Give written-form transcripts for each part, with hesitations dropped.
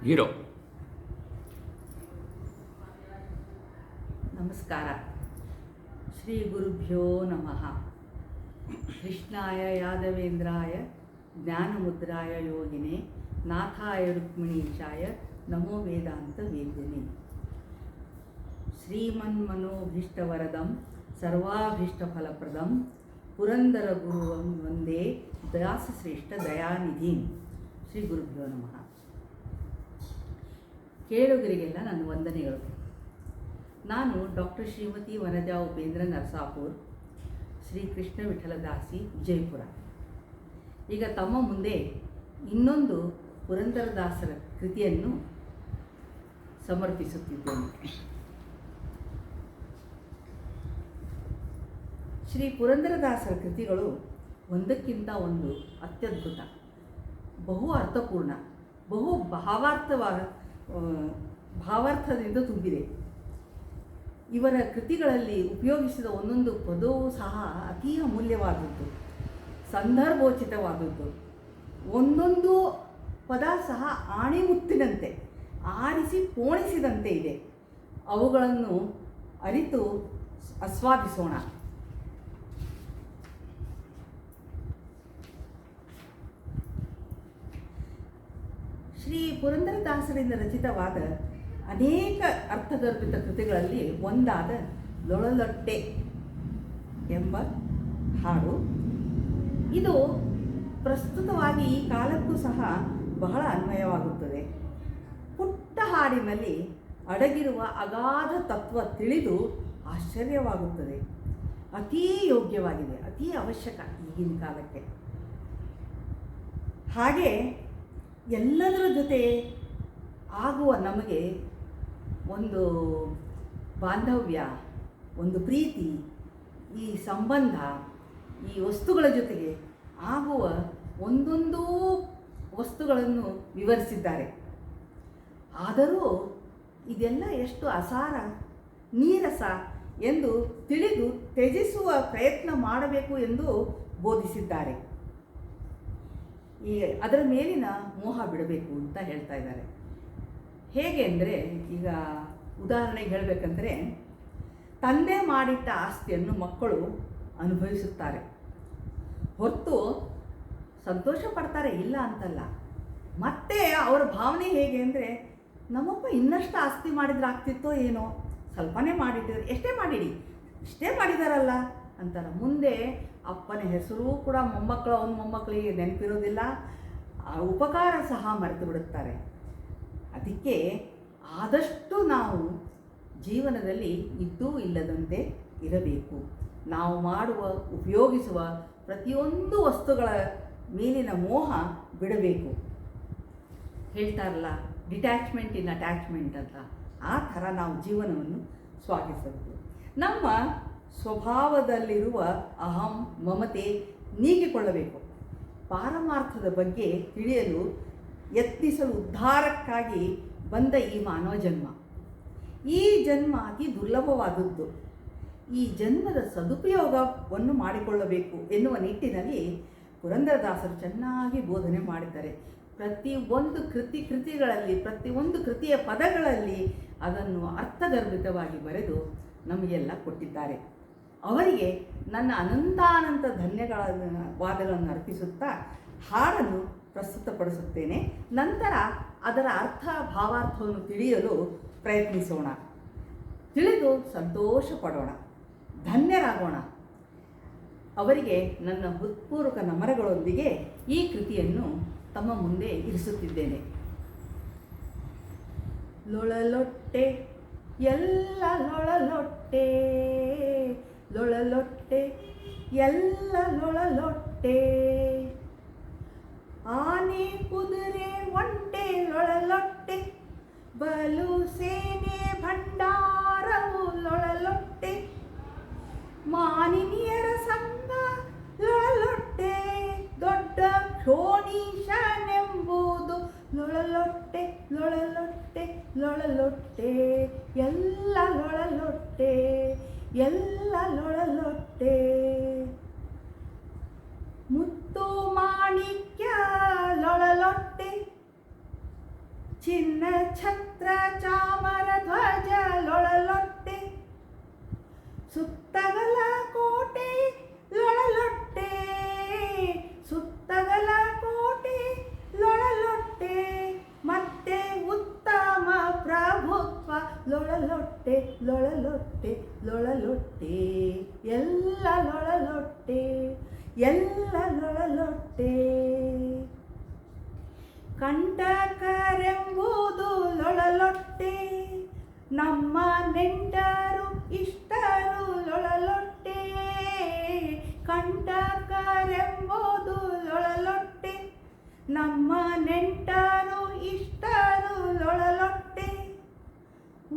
Hero. ನಮಸ್ಕಾರ. ಶ್ರೀ ಗುರುಭ್ಯೋ ನಮಃ. ಕೃಷ್ಣಾಯ ಯಾದವೇಂದ್ರಾಯ ಜ್ಞಾನಮುದ್ರಾಯ ಯೋಗಿನೇ ನಾಥಾಯ ರುಕ್ಮಿಣೀಶಾಯ ನಮೋ ವೇದಾಂತ ವೇದ್ಯನೇ. ಶ್ರೀಮನ್ಮನೋಭೀಷ್ಟವರದಂ ಸರ್ವಾಭೀಷ್ಟಫಲಪ್ರದಂ ಪುರಂದರ ಗುರುವಂ ವಂದೇ ದಾಸಶ್ರೇಷ್ಠ ದಯಾನಿಧಿಂ. ಶ್ರೀ ಗುರುಭ್ಯೋ ನಮಃ. ಕೇಳುಗರಿಗೆಲ್ಲ ನನ್ನ ವಂದನೆಗಳು. ನಾನು ಡಾಕ್ಟರ್ ಶ್ರೀಮತಿ ವನಜಾ ಉಪೇಂದ್ರ ನರಸಾಪುರ್, ಶ್ರೀ ಕೃಷ್ಣ ವಿಠಲದಾಸಿ, ವಿಜಯಪುರ. ಈಗ ತಮ್ಮ ಮುಂದೆ ಇನ್ನೊಂದು ಪುರಂದರದಾಸರ ಕೃತಿಯನ್ನು ಸಮರ್ಪಿಸುತ್ತಿದ್ದೇನೆ. ಶ್ರೀ ಪುರಂದರದಾಸರ ಕೃತಿಗಳು ಒಂದಕ್ಕಿಂತ ಒಂದು ಅತ್ಯದ್ಭುತ, ಬಹು ಅರ್ಥಪೂರ್ಣ, ಬಹು ಭಾವಾರ್ಥದಿಂದ ತುಂಬಿದೆ. ಇವರ ಕೃತಿಗಳಲ್ಲಿ ಉಪಯೋಗಿಸಿದ ಒಂದೊಂದು ಪದವೂ ಸಹ ಅತೀ ಅಮೂಲ್ಯವಾದದ್ದು, ಸಂದರ್ಭೋಚಿತವಾದದ್ದು. ಒಂದೊಂದು ಪದ ಸಹ ಆಣಿಮುತ್ತಿನಂತೆ ಆರಿಸಿ ಪೋಣಿಸಿದಂತೆ ಇದೆ. ಅವುಗಳನ್ನು ಅರಿತು ಆಸ್ವಾದಿಸೋಣ. ಶ್ರೀ ಪುರಂದರದಾಸರಿಂದ ರಚಿತವಾದ ಅನೇಕ ಅರ್ಥಗರ್ಭಿತ ಕೃತಿಗಳಲ್ಲಿ ಒಂದಾದ ಲೊಳಲೊಟ್ಟೆ ಎಂಬ ಹಾಡು. ಇದು ಪ್ರಸ್ತುತವಾಗಿ ಈ ಕಾಲಕ್ಕೂ ಸಹ ಬಹಳ ಅನ್ವಯವಾಗುತ್ತದೆ. ಪುಟ್ಟ ಹಾಡಿನಲ್ಲಿ ಅಡಗಿರುವ ಅಗಾಧ ತತ್ವ ತಿಳಿದು ಆಶ್ಚರ್ಯವಾಗುತ್ತದೆ. ಅತೀ ಯೋಗ್ಯವಾಗಿದೆ, ಅತೀ ಅವಶ್ಯಕ ಈಗಿನ ಕಾಲಕ್ಕೆ. ಹಾಗೆ ಎಲ್ಲದರ ಜೊತೆ ಆಗುವ ನಮಗೆ ಒಂದು ಬಾಂಧವ್ಯ, ಒಂದು ಪ್ರೀತಿ, ಈ ಸಂಬಂಧ, ಈ ವಸ್ತುಗಳ ಜೊತೆಗೆ ಆಗುವ ಒಂದೊಂದು ವಸ್ತುಗಳನ್ನು ವಿವರಿಸಿದ್ದಾರೆ. ಆದರೂ ಇದೆಲ್ಲ ಎಷ್ಟು ಅಸಾರ, ನೀರಸ ಎಂದು ತಿಳಿದು ತ್ಯಜಿಸುವ ಪ್ರಯತ್ನ ಮಾಡಬೇಕು ಎಂದು ಬೋಧಿಸಿದ್ದಾರೆ. ಅದರ ಮೇಲಿನ ಮೋಹ ಬಿಡಬೇಕು ಅಂತ ಹೇಳ್ತಾ ಇದ್ದಾರೆ. ಹೇಗೆ ಅಂದರೆ, ಈಗ ಉದಾಹರಣೆಗೆ ಹೇಳಬೇಕಂದ್ರೆ, ತಂದೆ ಮಾಡಿಟ್ಟ ಆಸ್ತಿಯನ್ನು ಮಕ್ಕಳು ಅನುಭವಿಸುತ್ತಾರೆ ಹೊರತು ಸಂತೋಷ ಪಡ್ತಾರೆ, ಇಲ್ಲ ಅಂತಲ್ಲ. ಮತ್ತೆ ಅವರ ಭಾವನೆ ಹೇಗೆ ಅಂದರೆ, ನಮ್ಮಪ್ಪ ಇನ್ನಷ್ಟು ಆಸ್ತಿ ಮಾಡಿದ್ರೆ ಆಗ್ತಿತ್ತೋ ಏನೋ, ಸ್ವಲ್ಪನೇ ಮಾಡಿಟ್ಟಿದ್ದಾರೆ, ಎಷ್ಟೇ ಮಾಡಿಡಿ, ಇಷ್ಟೇ ಮಾಡಿದಾರಲ್ಲ ಅಂತಾರೆ. ಮುಂದೆ ಅಪ್ಪನ ಹೆಸರು ಕೂಡ ಮೊಮ್ಮಕ್ಕಳಿಗೆ ನೆನಪಿರೋದಿಲ್ಲ, ಆ ಉಪಕಾರ ಸಹ ಮರೆತು ಬಿಡುತ್ತಾರೆ. ಅದಕ್ಕೆ ಆದಷ್ಟು ನಾವು ಜೀವನದಲ್ಲಿ ಇದ್ದೂ ಇಲ್ಲದಂತೆ ಇರಬೇಕು. ನಾವು ಮಾಡುವ, ಉಪಯೋಗಿಸುವ ಪ್ರತಿಯೊಂದು ವಸ್ತುಗಳ ಮೇಲಿನ ಮೋಹ ಬಿಡಬೇಕು. ಹೇಳ್ತಾರಲ್ಲ, ಡಿಟ್ಯಾಚ್ಮೆಂಟ್ ಇನ್ ಅಟ್ಯಾಚ್ಮೆಂಟ್ ಅಂತ, ಆ ಥರ ನಾವು ಜೀವನವನ್ನು ಸ್ವಾಗತಿಸಬೇಕು. ನಮ್ಮ ಸ್ವಭಾವದಲ್ಲಿರುವ ಅಹಂ, ಮಮತೆ ನೀಗಿಕೊಳ್ಳಬೇಕು. ಪಾರಮಾರ್ಥದ ಬಗ್ಗೆ ತಿಳಿಯಲು ಯತ್ನಿಸಲು ಉದ್ಧಾರಕ್ಕಾಗಿ ಬಂದ ಈ ಮಾನವ ಜನ್ಮ. ಈ ಜನ್ಮ ಅತಿ ದುರ್ಲಭವಾದದ್ದು. ಈ ಜನ್ಮದ ಸದುಪಯೋಗವನ್ನು ಮಾಡಿಕೊಳ್ಳಬೇಕು ಎನ್ನುವ ನಿಟ್ಟಿನಲ್ಲಿ ಪುರಂದರದಾಸರು ಚೆನ್ನಾಗಿ ಬೋಧನೆ ಮಾಡಿದ್ದಾರೆ. ಪ್ರತಿಯೊಂದು ಕೃತಿಗಳಲ್ಲಿ, ಪ್ರತಿಯೊಂದು ಕೃತಿಯ ಪದಗಳಲ್ಲಿ ಅದನ್ನು ಅರ್ಥಗರ್ಭಿತವಾಗಿ ಬರೆದು ನಮಗೆಲ್ಲ ಕೊಟ್ಟಿದ್ದಾರೆ. ಅವರಿಗೆ ನನ್ನ ಅನಂತಾನಂತ ಧನ್ಯವಾದಗಳನ್ನು ಅರ್ಪಿಸುತ್ತಾ ಹಾಡನ್ನು ಪ್ರಸ್ತುತಪಡಿಸುತ್ತೇನೆ. ನಂತರ ಅದರ ಅರ್ಥ, ಭಾವಾರ್ಥವನ್ನು ತಿಳಿಯಲು ಪ್ರಯತ್ನಿಸೋಣ, ತಿಳಿದು ಸಂತೋಷ ಪಡೋಣ, ಧನ್ಯರಾಗೋಣ. ಅವರಿಗೆ ನನ್ನ ಹೃತ್ಪೂರ್ವಕ ನಮನಗಳೊಂದಿಗೆ ಈ ಕೃತಿಯನ್ನು ತಮ್ಮ ಮುಂದೆ ಇರಿಸುತ್ತಿದ್ದೇನೆ. ಲೊಳಲೊಟ್ಟೆ ಎಲ್ಲ ಲೊಳಲೊಟ್ಟೆ, ಲೊಳಲೊಟ್ಟೆ ಎಲ್ಲ ಲೊಳಲೊಟ್ಟೆ, ಆನೆ ಕುದುರೆ ಒಂಟೆ ಲೊಳಲೊಟ್ಟೆ, ಬಲು ಸೇನೆ ಭಂಡಾರವು ಲೊಳಲೊಟ್ಟೆ, ಮಾನಿನಿಯರ ಸಂಘ ಲೊಳಲೊಟ್ಟೆ, ದೊಡ್ಡ ಕ್ಷೋಣೀಶನೆಂಬುದು ಲೊಳಲೊಟ್ಟೆ, ಲೊಳಲೊಟ್ಟೆ ಲೊಳಲೊಟ್ಟೆ, ಎಲ್ಲ ಲೊಳಲೊಟ್ಟೆ, ಎಲ್ಲ ಲೊಳಲೊಟ್ಟೆ. ಮುತ್ತು ಮಾಣಿಕ್ಯ ಲೊಳಲೊಟ್ಟೆ, ಚಿನ್ನ ಛತ್ರ ಚಾಮರ ಧ್ವಜ ಲೊಳಲೊಟ್ಟೆ, ಸುತ್ತಗಲ ಕೋಟೆ ಲೊಳಲೊಟ್ಟೆ, ಸುತ್ತಗಲ ಕೋಟೆ ಲೊಳಲೊಟ್ಟೆ, ಮತ್ತೆ ಉತ್ತಮ ಪ್ರಭುತ್ವ ಲೊಳಲೊಟ್ಟೆ, ಲೊಳಲೊಟ್ಟೆ ಲೊಳಲೊಟ್ಟೆ, ಎಲ್ಲ ಲೊಳಲೊಟ್ಟೆ, ಎಲ್ಲ ಲೊಳಲೊಟ್ಟೆ. ಕಂಟಕರೆಂಬುದು ಲೊಳಲೊಟ್ಟೆ, ನಮ್ಮ ನೆಂಟರು ಇಷ್ಟರು ಲೊಳಲೊಟ್ಟೆ, ಕಂಟಕರೆಂಬುದು ಲೊಳಲೊಟ್ಟೆ, ನಮ್ಮ ನೆಂಟರು ಇಷ್ಟರು ಲೊಳಲೊಟ್ಟೆ.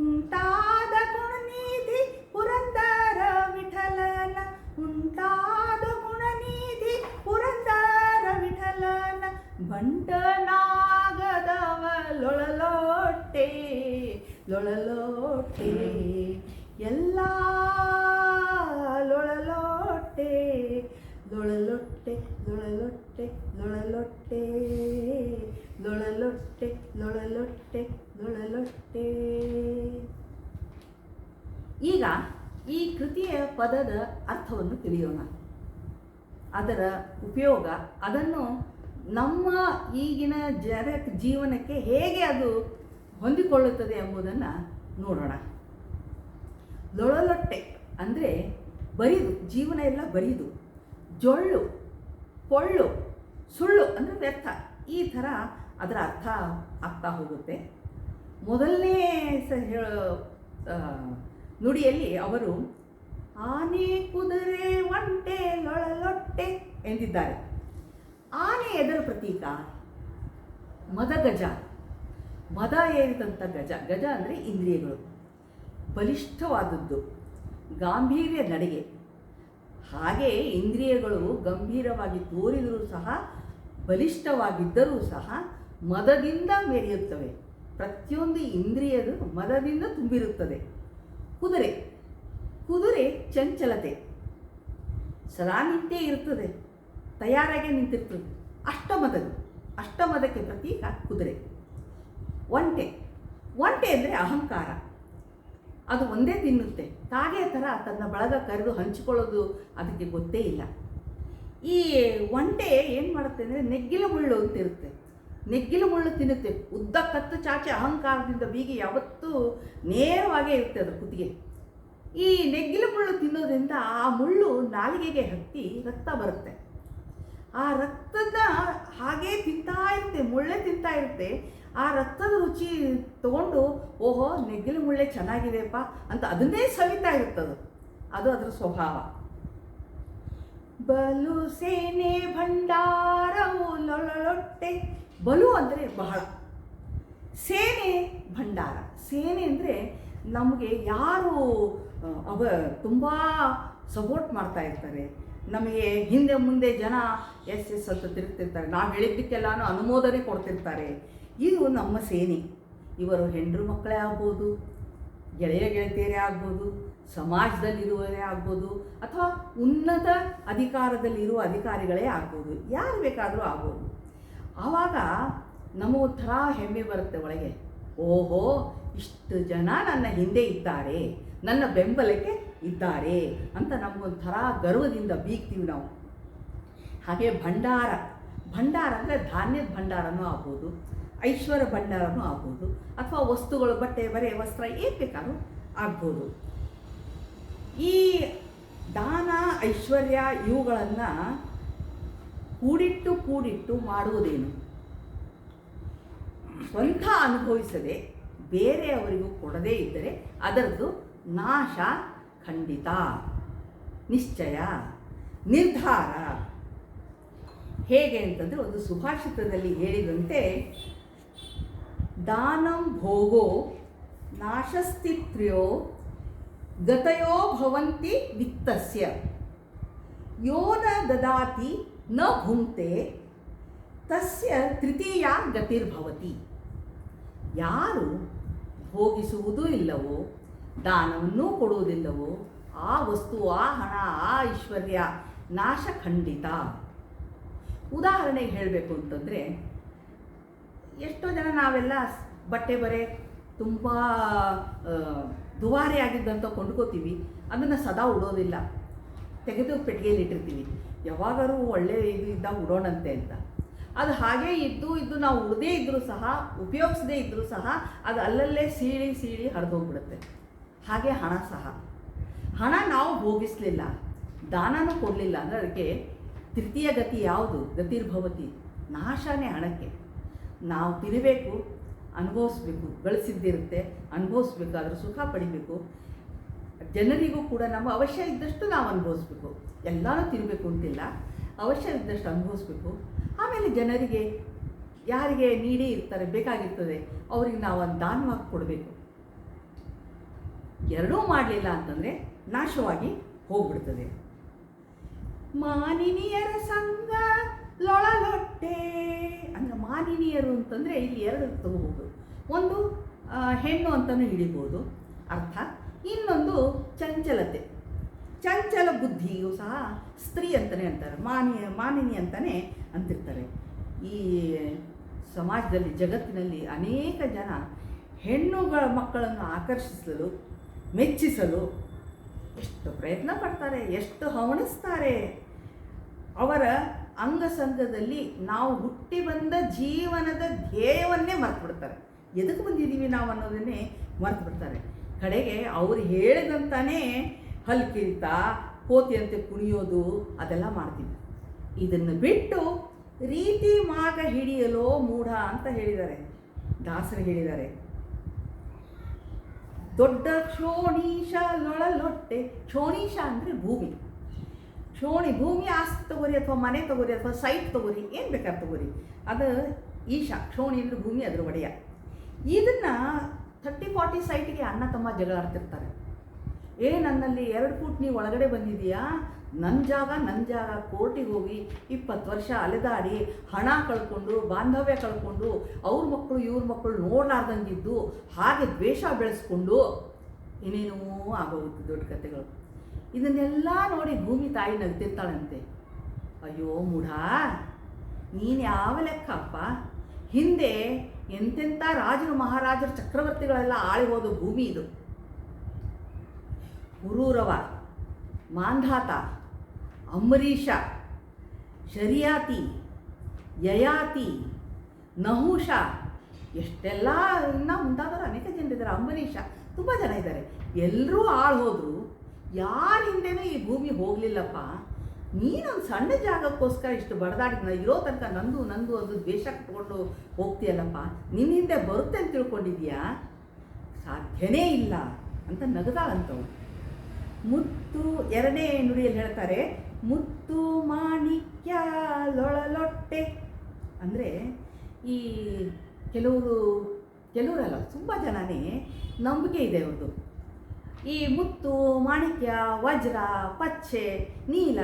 ಉಂಟಾದ ಗುಣನಿಧಿ ಪುರಂದರ ವಿಠಲನ, ಉಂಟಾದ ಗುಣನಿಧಿ ಪುರಂದರ ವಿಠಲನ, ಬಂಟನಾಗದವ ಲೊಳಲೊಟ್ಟೆ, ಲೊಳಲೊಟ್ಟೆ, ಎಲ್ಲ ಲೊಳಲೊಟ್ಟೆ, ಲೊಳಲೊಟ್ಟೆ, ಲೊಳಲೊಟ್ಟೆ, ಲೊಳಲೊಟ್ಟೆ, ಲೊಳಲೊಟ್ಟೆ, ಲೊಳಲೊಟ್ಟೆ, ಲೊಳಲೊಟ್ಟೆ. ಈಗ ಈ ಕೃತಿಯ ಪದದ ಅರ್ಥವನ್ನು ತಿಳಿಯೋಣ, ಅದರ ಉಪಯೋಗ, ಅದನ್ನು ನಮ್ಮ ಈಗಿನ ಜೀವನಕ್ಕೆ ಹೇಗೆ ಅದು ಹೊಂದಿಕೊಳ್ಳುತ್ತದೆ ಎಂಬುದನ್ನು ನೋಡೋಣ. ಲೊಳಲೊಟ್ಟೆ ಅಂದರೆ ಬರಿದು, ಜೀವನ ಎಲ್ಲ ಬರಿದು, ಜೊಳ್ಳು, ಕೊಳ್ಳು, ಸುಳ್ಳು ಅಂದರೆ ವ್ಯರ್ಥ, ಈ ಥರ ಅದರ ಅರ್ಥ ಆಗ್ತಾ ಹೋಗುತ್ತೆ. ಮೊದಲನೇ ನುಡಿಯಲ್ಲಿ ಅವರು ಆನೆ ಕುದುರೆ ಒಂಟೆ ಲೊಳಲೊಟ್ಟೆ ಎಂದಿದ್ದಾರೆ. ಆನೆ ಎದರ ಪ್ರತೀಕ? ಮದಗಜ, ಮದ ಏರಿದಂಥ ಗಜ. ಗಜ ಅಂದರೆ ಇಂದ್ರಿಯಗಳು, ಬಲಿಷ್ಠವಾದದ್ದು, ಗಾಂಭೀರ್ಯ ನಡೆಗೆ. ಹಾಗೆ ಇಂದ್ರಿಯಗಳು ಗಂಭೀರವಾಗಿ ತೋರಿದರೂ ಸಹ, ಬಲಿಷ್ಠವಾಗಿದ್ದರೂ ಸಹ ಮದದಿಂದ ಮೆರೆಯುತ್ತವೆ. ಪ್ರತಿಯೊಂದು ಇಂದ್ರಿಯದು ಮದದಿಂದ ತುಂಬಿರುತ್ತದೆ. ಕುದುರೆ, ಕುದುರೆ ಚಂಚಲತೆ, ಸದಾ ನಿಂತೇ ಇರುತ್ತದೆ, ತಯಾರಾಗಿ ನಿಂತಿರ್ತದೆ. ಅಷ್ಟಮದಕ್ಕೆ ಪ್ರತೀಕ ಕುದುರೆ. ಒಂಟೆ, ಒಂಟೆ ಅಂದರೆ ಅಹಂಕಾರ, ಅದು ಒಂದೇ ತಿನ್ನುತ್ತೆ, ಕಾಗೆ ಥರ ತನ್ನ ಬಳಗ ಕರೆದು ಹಂಚಿಕೊಳ್ಳೋದು ಅದಕ್ಕೆ ಗೊತ್ತೇ ಇಲ್ಲ. ಈ ಒಂಟೆ ಏನು ಮಾಡುತ್ತೆ ಅಂದರೆ ನೆಗ್ಗಿಲ ಮುಳ್ಳು ಅಂತ ಇರುತ್ತೆ, ನೆಗ್ಗಿಲ ಮುಳ್ಳು ತಿನ್ನುತ್ತೆ. ಉದ್ದ ಕತ್ತು ಚಾಚಿ ಅಹಂಕಾರದಿಂದ ಬೀಗಿ ಯಾವತ್ತೂ ನೇರವಾಗೇ ಇರುತ್ತೆ ಅದರ ಕುತ್ತಿಗೆ. ಈ ನೆಗ್ಗಿಲ ಮುಳ್ಳು ತಿನ್ನೋದ್ರಿಂದ ಆ ಮುಳ್ಳು ನಾಲಿಗೆಗೆ ಹತ್ತಿ ರಕ್ತ ಬರುತ್ತೆ. ಆ ರಕ್ತದ ಹಾಗೇ ತಿಂತಾ ಇರುತ್ತೆ, ಮುಳ್ಳೆ ತಿಂತಾ ಇರುತ್ತೆ. ಆ ರಕ್ತದ ರುಚಿ ತಗೊಂಡು ಓಹೋ ನೆಗ್ಗಿಲ ಮುಳ್ಳೆ ಚೆನ್ನಾಗಿದೆಯಪ್ಪ ಅಂತ ಅದನ್ನೇ ಸವಿತಾ ಇರ್ತದೆ. ಅದು ಅದರ ಸ್ವಭಾವ. ಬಲು ಸೇನೆ ಭಂಡಾರವು ಲೊಳಲೊಟ್ಟೆ. ಬಲು ಅಂದರೆ ಬಹಳ, ಸೇನೆ ಭಂಡಾರ. ಸೇನೆ ಅಂದರೆ ನಮಗೆ ಯಾರು ತುಂಬ ಸಪೋರ್ಟ್ ಮಾಡ್ತಾ ಇರ್ತಾರೆ, ನಮಗೆ ಹಿಂದೆ ಮುಂದೆ ಜನ ಎಸ್ ಅಂತ ತಿರುಗ್ತಿರ್ತಾರೆ, ನಾವು ಹೇಳಿದ್ದಕ್ಕೆಲ್ಲಾನು ಅನುಮೋದನೆ ಕೊಡ್ತಿರ್ತಾರೆ. ಇದು ನಮ್ಮ ಸೇನೆ. ಇವರು ಹೆಂಡರು ಮಕ್ಕಳೇ ಆಗ್ಬೋದು, ಗೆಳೆಯ ಗೆಳತಿಯರೇ ಆಗ್ಬೋದು, ಸಮಾಜದಲ್ಲಿರುವವರೇ ಆಗ್ಬೋದು, ಅಥವಾ ಉನ್ನತ ಅಧಿಕಾರದಲ್ಲಿರುವ ಅಧಿಕಾರಿಗಳೇ ಆಗ್ಬೋದು, ಯಾರು ಬೇಕಾದರೂ ಆಗ್ಬೋದು. ಆವಾಗ ನಮಗೊಂಥರ ಹೆಮ್ಮೆ ಬರುತ್ತೆ ಒಳಗೆ. ಓಹೋ, ಇಷ್ಟು ಜನ ನನ್ನ ಹಿಂದೆ ಇದ್ದಾರೆ, ನನ್ನ ಬೆಂಬಲಕ್ಕೆ ಇದ್ದಾರೆ ಅಂತ ನಮಗೊಂಥರ ಗರ್ವದಿಂದ ಬೀಗ್ತೀವಿ ನಾವು. ಹಾಗೆ ಭಂಡಾರ, ಭಂಡಾರ ಅಂದರೆ ಧಾನ್ಯದ ಭಂಡಾರನೂ ಆಗ್ಬೋದು, ಐಶ್ವರ್ಯ ಭಂಡಾರನೂ ಆಗ್ಬೋದು, ಅಥವಾ ವಸ್ತುಗಳು, ಬಟ್ಟೆ ಬರೆ ವಸ್ತ್ರ ಏನು ಬೇಕಾದ್ರೂ ಆಗ್ಬೋದು. ಈ ದಾನ ಐಶ್ವರ್ಯ ಇವುಗಳನ್ನು ಕೂಡಿಟ್ಟು ಮಾಡುವುದೇನು? ಸ್ವಂತ ಅನುಭವಿಸದೆ ಬೇರೆಯವರಿಗೂ ಕೊಡದೇ ಇದ್ದರೆ ಅದರದ್ದು ನಾಶ ಖಂಡಿತ, ನಿಶ್ಚಯ, ನಿರ್ಧಾರ. ಹೇಗೆ ಅಂತಂದರೆ ಒಂದು ಸುಭಾಷಿತದಲ್ಲಿ ಹೇಳಿದಂತೆ, ದಾನಂ ಭೋಗೋ ನಾಶಸ್ಥಿತ್ರ್ಯೋ ಗತಯೋ ಭವಂತಿ ವಿತ್ತಸ್ಯ ಯೋ ನ ದದಾತಿ ನ ಭುಂಕ್ತೆ ತಸ್ಯ ತೃತೀಯ ಗತಿರ್ಭವತಿ. ಯಾರು ಭೋಗಿಸುವುದೂ ಇಲ್ಲವೋ, ದಾನವನ್ನೂ ಕೊಡುವುದಿಲ್ಲವೋ, ಆ ವಸ್ತು, ಆ ಹಣ, ಆ ಐಶ್ವರ್ಯ ನಾಶ ಖಂಡಿತ. ಉದಾಹರಣೆಗೆ ಹೇಳಬೇಕು ಅಂತಂದರೆ, ಎಷ್ಟೋ ಜನ ನಾವೆಲ್ಲ ಬಟ್ಟೆ ಬರೆ ತುಂಬ ದುಬಾರಿ ಆಗಿದ್ದಂಥ ಕೊಂಡ್ಕೋತೀವಿ, ಅದನ್ನು ಸದಾ ಉಡೋದಿಲ್ಲ, ತೆಗೆದು ಪೆಟ್ಟಿಗೆಯಲ್ಲಿ ಇಟ್ಟಿರ್ತೀವಿ. ಯಾವಾಗಾದ್ರೂ ಒಳ್ಳೆ ಇದು ಇದ್ದಾಗ ಉಡೋಣಂತೆ ಅಂತ. ಅದು ಹಾಗೇ ಇದ್ದು ನಾವು ಉಡದೇ ಇದ್ದರೂ ಸಹ, ಉಪಯೋಗಿಸದೇ ಇದ್ದರೂ ಸಹ ಅದು ಅಲ್ಲಲ್ಲೇ ಸೀಳಿ ಹರಿದೋಗ್ಬಿಡುತ್ತೆ. ಹಾಗೆ ಹಣ ಸಹ, ಹಣ ನಾವು ಭೋಗಿಸಲಿಲ್ಲ, ದಾನನೂ ಕೊಡಲಿಲ್ಲ ಅಂದರೆ ಅದಕ್ಕೆ ತೃತೀಯ ಗತಿ ಯಾವುದು? ಗತಿರ್ಭವತಿ, ನಾಶನೇ ಹಣಕ್ಕೆ. ನಾವು ತಿನ್ನಬೇಕು, ಅನುಭವಿಸ್ಬೇಕು, ಗಳಿಸಿದ್ದಿರುತ್ತೆ, ಅನುಭವಿಸ್ಬೇಕು, ಅದರ ಸುಖ ಪಡಿಬೇಕು. ಜನರಿಗೂ ಕೂಡ ನಮ್ಮ ಅವಶ್ಯ ಇದ್ದಷ್ಟು ನಾವು ಅನುಭವಿಸ್ಬೇಕು, ಎಲ್ಲನೂ ತಿನ್ನಬೇಕು ಅಂತಿಲ್ಲ, ಅವಶ್ಯ ಇದ್ದಷ್ಟು ಅನುಭವಿಸ್ಬೇಕು. ಆಮೇಲೆ ಜನರಿಗೆ ಯಾರಿಗೆ ನೀಡಿ ಇರ್ತಾರೆ, ಬೇಕಾಗಿರ್ತದೆ, ಅವ್ರಿಗೆ ನಾವು ಒಂದು ದಾನವಾಗಿ ಕೊಡಬೇಕು. ಎರಡೂ ಮಾಡಲಿಲ್ಲ ಅಂತಂದರೆ ನಾಶವಾಗಿ ಹೋಗ್ಬಿಡ್ತದೆ. ಮಾನಿನಿಯರ ಸಂಘ ಲೊಳಲೊಟ್ಟೆ ಅಂದರೆ ಮಾನಿನಿಯರು ಅಂತಂದರೆ ಇಲ್ಲಿ ಎರಡು ತಗೋಬೋದು. ಒಂದು ಹೆಣ್ಣು ಅಂತಲೂ ಹಿಡಿಬೋದು ಅರ್ಥ, ಇನ್ನೊಂದು ಚಂಚಲತೆ, ಚಂಚಲ ಬುದ್ಧಿಯೂ ಸಹ ಸ್ತ್ರೀ ಅಂತಲೇ ಅಂತಾರೆ, ಮಾನಿನಿ ಅಂತಲೇ ಅಂತಿರ್ತಾರೆ. ಈ ಸಮಾಜದಲ್ಲಿ, ಜಗತ್ತಿನಲ್ಲಿ ಅನೇಕ ಜನ ಹೆಣ್ಣುಗಳ ಮಕ್ಕಳನ್ನು ಆಕರ್ಷಿಸಲು, ಮೆಚ್ಚಿಸಲು ಎಷ್ಟು ಪ್ರಯತ್ನ ಪಡ್ತಾರೆ, ಎಷ್ಟು ಹವಣಿಸ್ತಾರೆ. ಅವರ ಅಂಗಸಂಗದಲ್ಲಿ ನಾವು ಹುಟ್ಟಿ ಬಂದ ಜೀವನದ ಧ್ಯೇಯವನ್ನೇ ಮರೆತು ಬಿಡ್ತಾರೆ. ಎದಕ್ಕೆ ಬಂದಿದ್ದೀವಿ ನಾವು ಅನ್ನೋದನ್ನೇ ಮರೆತು ಬಿಡ್ತಾರೆ. ಕಡೆಗೆ ಅವ್ರು ಹೇಳಿದಂತಾನೇ ಹಲ್ಕಿರಿತ, ಕೋತಿಯಂತೆ ಕುಣಿಯೋದು ಅದೆಲ್ಲ ಮಾಡ್ತೀವಿ. ಇದನ್ನು ಬಿಟ್ಟು ರೀತಿ ಮಾಗ ಹಿಡಿಯಲೋ ಮೂಢ ಅಂತ ಹೇಳಿದ್ದಾರೆ, ದಾಸರು ಹೇಳಿದ್ದಾರೆ. ದೊಡ್ಡ ಕ್ಷೋಣೀಶ ಲೊಳಲೊಟ್ಟೆ, ಕ್ಷೋಣೀಶ ಅಂದರೆ ಭೂಮಿ, ಭೂಮಿ ಆಸ್ತಿ ತಗೋರಿ ಅಥವಾ ಮನೆ ತಗೋರಿ ಅಥವಾ ಸೈಟ್ ತಗೋರಿ, ಏನು ಬೇಕಾದ್ರೆ ತಗೋರಿ, ಅದು ಈಶ. ಕ್ಷೋಣಿ ಅಂದರೆ ಭೂಮಿ, ಅದ್ರ ಒಡೆಯ. ಇದನ್ನು 30-40 ಸೈಟಿಗೆ ಅಣ್ಣ ತಮ್ಮ ಜಗಳ ಆಡ್ತಿರ್ತಾರೆ. ನನ್ನಲ್ಲಿ 2 ಫೂಟ್ ನೀವು ಒಳಗಡೆ ಬಂದಿದೆಯಾ, ನನ್ನ ಜಾಗ ಕೋರ್ಟಿಗೆ ಹೋಗಿ 20 ವರ್ಷ ಅಲೆದಾಡಿ ಹಣ ಕಳ್ಕೊಂಡು, ಬಾಂಧವ್ಯ ಕಳ್ಕೊಂಡು, ಅವ್ರ ಮಕ್ಕಳು ಇವ್ರ ಮಕ್ಕಳು ನೋಡಲಾರ್ದಂಗಿದ್ದು, ಹಾಗೆ ದ್ವೇಷ ಬೆಳೆಸ್ಕೊಂಡು ಏನೇನೋ ಆಗೋಗುತ್ತೆ ದೊಡ್ಡ ಕಥೆಗಳು. ಇದನ್ನೆಲ್ಲ ನೋಡಿ ಭೂಮಿ ತಾಯಿ ನಗ್ತಿರ್ತಾಳಂತೆ. ಅಯ್ಯೋ ಮೂಢ, ನೀನು ಯಾವ ಲೆಕ್ಕಪ್ಪ? ಹಿಂದೆ ಎಂತೆಂಥ ರಾಜರು, ಮಹಾರಾಜರು, ಚಕ್ರವರ್ತಿಗಳೆಲ್ಲ ಆಳಿ ಹೋದ ಭೂಮಿ ಇದು. ಪುರೂರವ, ಮಾಂಧಾತ, ಅಂಬರೀಷ, ಶರಿಯಾತಿ, ಯಯಾತಿ, ನಹುಷ, ಎಷ್ಟೆಲ್ಲ ಇನ್ನೂ ಮುಂತಾದವರು ಅನೇಕ ಜನರಿದ್ದಾರೆ. ಅಂಬರೀಷ, ತುಂಬ ಜನ ಇದ್ದಾರೆ. ಎಲ್ಲರೂ ಆಳು ಹೋದರು, ಯಾರ ಹಿಂದೆನೂ ಈ ಭೂಮಿ ಹೋಗಲಿಲ್ಲಪ್ಪ. ನೀನೊಂದು ಸಣ್ಣ ಜಾಗಕ್ಕೋಸ್ಕರ ಇಷ್ಟು ಬಡದಾಡಿದ, ಇರೋ ತನಕ ನಂದು ಅದು ದ್ವೇಷ ಕಟ್ಕೊಂಡು ಹೋಗ್ತೀಯಲ್ಲಪ್ಪ, ನಿನ್ನ ಹಿಂದೆ ಬರುತ್ತೆ ಅಂತ ತಿಳ್ಕೊಂಡಿದ್ಯಾ? ಸಾಧ್ಯನೇ ಇಲ್ಲ ಅಂತ ನಗದಾಳಂತವು. ಮುತ್ತು, ಎರಡನೇ ನುಡಿಯಲ್ಲಿ ಹೇಳ್ತಾರೆ, ಮುತ್ತು ಮಾಣಿಕ್ಯ ಲೊಳಲೊಟ್ಟೆ ಅಂದರೆ ಈ ಕೆಲವರಲ್ಲ, ತುಂಬ ಜನನೇ ನಂಬಿಕೆ ಇದೆ ಅವ್ರದ್ದು. ಈ ಮುತ್ತು, ಮಾಣಿಕ್ಯ, ವಜ್ರ, ಪಚ್ಚೆ, ನೀಲ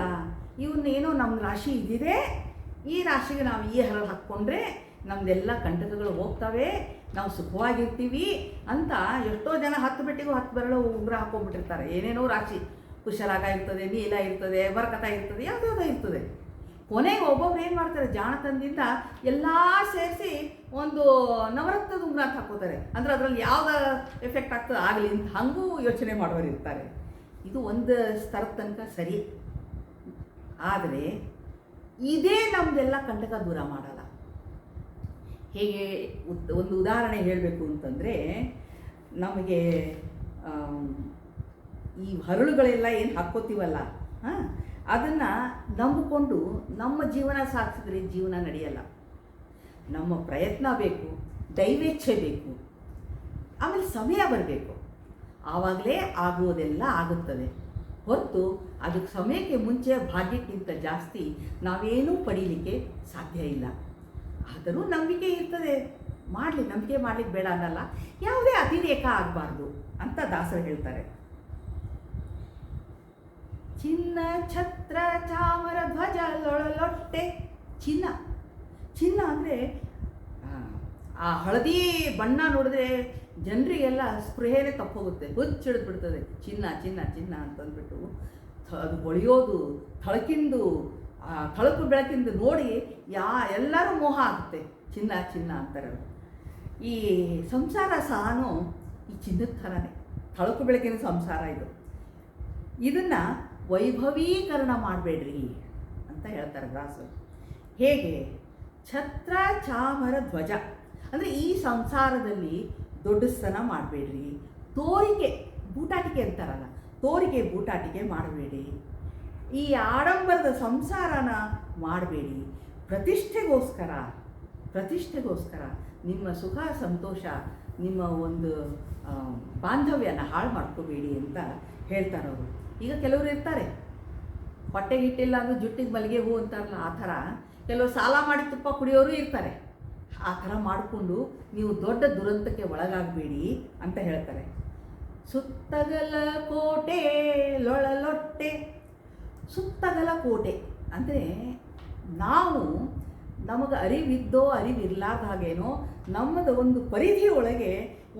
ಇವನ್ನೇನೋ ನಮ್ಮ ರಾಶಿ ಇದ್ದಿದೆ, ಈ ರಾಶಿಗೆ ನಾವು ಈ ಹರಳು ಹಾಕ್ಕೊಂಡ್ರೆ ನಮ್ಮದೆಲ್ಲ ಕಂಟಕಗಳು ಹೋಗ್ತವೆ, ನಾವು ಸುಖವಾಗಿರ್ತೀವಿ ಅಂತ ಎಷ್ಟೋ ಜನ 10 ಬೆಟ್ಟಿಗೂ 10 ಬೆರಳು ಉಂಗುರ ಹಾಕ್ಕೊಂಡ್ಬಿಟ್ಟಿರ್ತಾರೆ. ಏನೇನೋ ರಾಶಿ, ಕುಶರಾಗ ಇರ್ತದೆ, ನೀಲ ಇರ್ತದೆ, ಬರಕತ ಇರ್ತದೆ, ಯಾವುದೋ ಇರ್ತದೆ. ಕೊನೆಗೆ ಒಬ್ಬೊಬ್ರು ಏನು ಮಾಡ್ತಾರೆ, ಜಾಣತನದಿಂದ ಎಲ್ಲ ಸೇರಿಸಿ ಒಂದು ನವರತ್ನದ ಉಂಗುರ ಅಂತ ಹಾಕೋತಾರೆ. ಅಂದರೆ ಅದರಲ್ಲಿ ಯಾವ್ದು ಎಫೆಕ್ಟ್ ಆಗ್ತದೆ ಆಗಲಿ ಅಂತ ಹಾಗೂ ಯೋಚನೆ ಮಾಡೋರು ಇರ್ತಾರೆ. ಇದು ಒಂದು ಸ್ತರದ ತನಕ ಸರಿ, ಆದರೆ ಇದೇ ನಮ್ಮದೆಲ್ಲ ಕಂಟಕ ದೂರ ಮಾಡಲ್ಲ. ಹೇಗೆ ಒಂದು ಉದಾಹರಣೆ ಹೇಳಬೇಕು ಅಂತಂದರೆ, ನಮಗೆ ಈ ಹರಳುಗಳೆಲ್ಲ ಏನು ಹಾಕ್ಕೋತೀವಲ್ಲ, ಅದನ್ನು ನಂಬಿಕೊಂಡು ನಮ್ಮ ಜೀವನ ಸಾಗಿಸಿದ್ರೆ ಜೀವನ ನಡೆಯಲ್ಲ. ನಮ್ಮ ಪ್ರಯತ್ನ ಬೇಕು, ದೈವೇಚ್ಛೆ ಬೇಕು, ಆಮೇಲೆ ಸಮಯ ಬರಬೇಕು, ಆವಾಗಲೇ ಆಗುವುದೆಲ್ಲ ಆಗುತ್ತದೆ. ಹೊರತು ಅದಕ್ಕೆ ಸಮಯಕ್ಕೆ ಮುಂಚೆ ಭಾಗ್ಯಕ್ಕಿಂತ ಜಾಸ್ತಿ ನಾವೇನೂ ಪಡೀಲಿಕ್ಕೆ ಸಾಧ್ಯ ಇಲ್ಲ. ಆದರೂ ನಂಬಿಕೆ ಇರ್ತದೆ, ನಂಬಿಕೆ ಮಾಡಲಿಕ್ಕೆ ಬೇಡ ಅನ್ನಲ್ಲ, ಯಾವುದೇ ಅತಿರೇಕ ಆಗಬಾರ್ದು ಅಂತ ದಾಸರು ಹೇಳ್ತಾರೆ. ಚಿನ್ನ ಛತ್ರ ಚಾಮರ ಧ್ವಜ ಲೊಳಲೊಟ್ಟೆ, ಚಿನ್ನ ಅಂದರೆ ಆ ಹಳದಿ ಬಣ್ಣ ನೋಡಿದ್ರೆ ಜನರಿಗೆಲ್ಲ ಸ್ಪೃಹೆನೇ ತಪ್ಪೋಗುತ್ತೆ, ಹುಚ್ಚಿಡಿದು ಬಿಡ್ತದೆ. ಚಿನ್ನ ಅಂತಂದ್ಬಿಟ್ಟು ಅದು ಹೊಳೆಯೋದು, ಥಳಕು ಬೆಳಕಿಂದು ನೋಡಿ ಎಲ್ಲರೂ ಮೋಹ ಆಗುತ್ತೆ. ಚಿನ್ನ ಅಂತಾರೆ. ಈ ಸಂಸಾರ ಸಹನೂ ಈ ಚಿನ್ನದ ಥರನೇ, ತಳಕು ಬೆಳಕಿನ ಸಂಸಾರ ಇದು. ಇದನ್ನು ವೈಭವೀಕರಣ ಮಾಡಬೇಡ್ರಿ ಅಂತ ಹೇಳ್ತಾರೆ ದಾಸರು. ಹೇಗೆ? ಛತ್ರ ಚಾಮರ ಧ್ವಜ ಅಂದರೆ ಈ ಸಂಸಾರದಲ್ಲಿ ದೊಡ್ಡಸ್ತನ ಮಾಡಬೇಡ್ರಿ, ತೋರಿಕೆ ಬೂಟಾಟಿಕೆ ಅಂತಾರಲ್ಲ, ತೋರಿಕೆ ಬೂಟಾಟಿಕೆ ಮಾಡಬೇಡಿ, ಈ ಆಡಂಬರದ ಸಂಸಾರನ ಮಾಡಬೇಡಿ, ಪ್ರತಿಷ್ಠೆಗೋಸ್ಕರ ನಿಮ್ಮ ಸುಖ ಸಂತೋಷ ನಿಮ್ಮ ಒಂದು ಬಾಂಧವ್ಯನ ಹಾಳು ಮಾಡ್ಕೋಬೇಡಿ ಅಂತ ಹೇಳ್ತಾರೆ ಅವರು. ಈಗ ಕೆಲವರು ಇರ್ತಾರೆ, ಹೊಟ್ಟೆಗೆ ಹಿಟ್ಟಿಲ್ಲ ಅಂದರೆ ಜುಟ್ಟಿಗೆ ಮಲ್ಲಿಗೆ ಹೂ ಅಂತಾರಲ್ಲ, ಆ ಥರ ಕೆಲವರು ಸಾಲ ಮಾಡಿ ತುಪ್ಪ ಕುಡಿಯೋರು ಇರ್ತಾರೆ. ಆ ಥರ ಮಾಡಿಕೊಂಡು ನೀವು ದೊಡ್ಡ ದುರಂತಕ್ಕೆ ಒಳಗಾಗಬೇಡಿ ಅಂತ ಹೇಳ್ತಾರೆ. ಸುತ್ತಗಲ ಕೋಟೆ ಲೊಳಲೊಟ್ಟೆ. ಸುತ್ತಗಲ ಕೋಟೆ ಅಂದರೆ ನಾವು ನಮಗೆ ಅರಿವಿದ್ದೋ ಅರಿವಿರ್ಲಾರ್ದ ಹಾಗೇನೋ ನಮ್ಮದು ಒಂದು ಪರಿಧಿ ಒಳಗೆ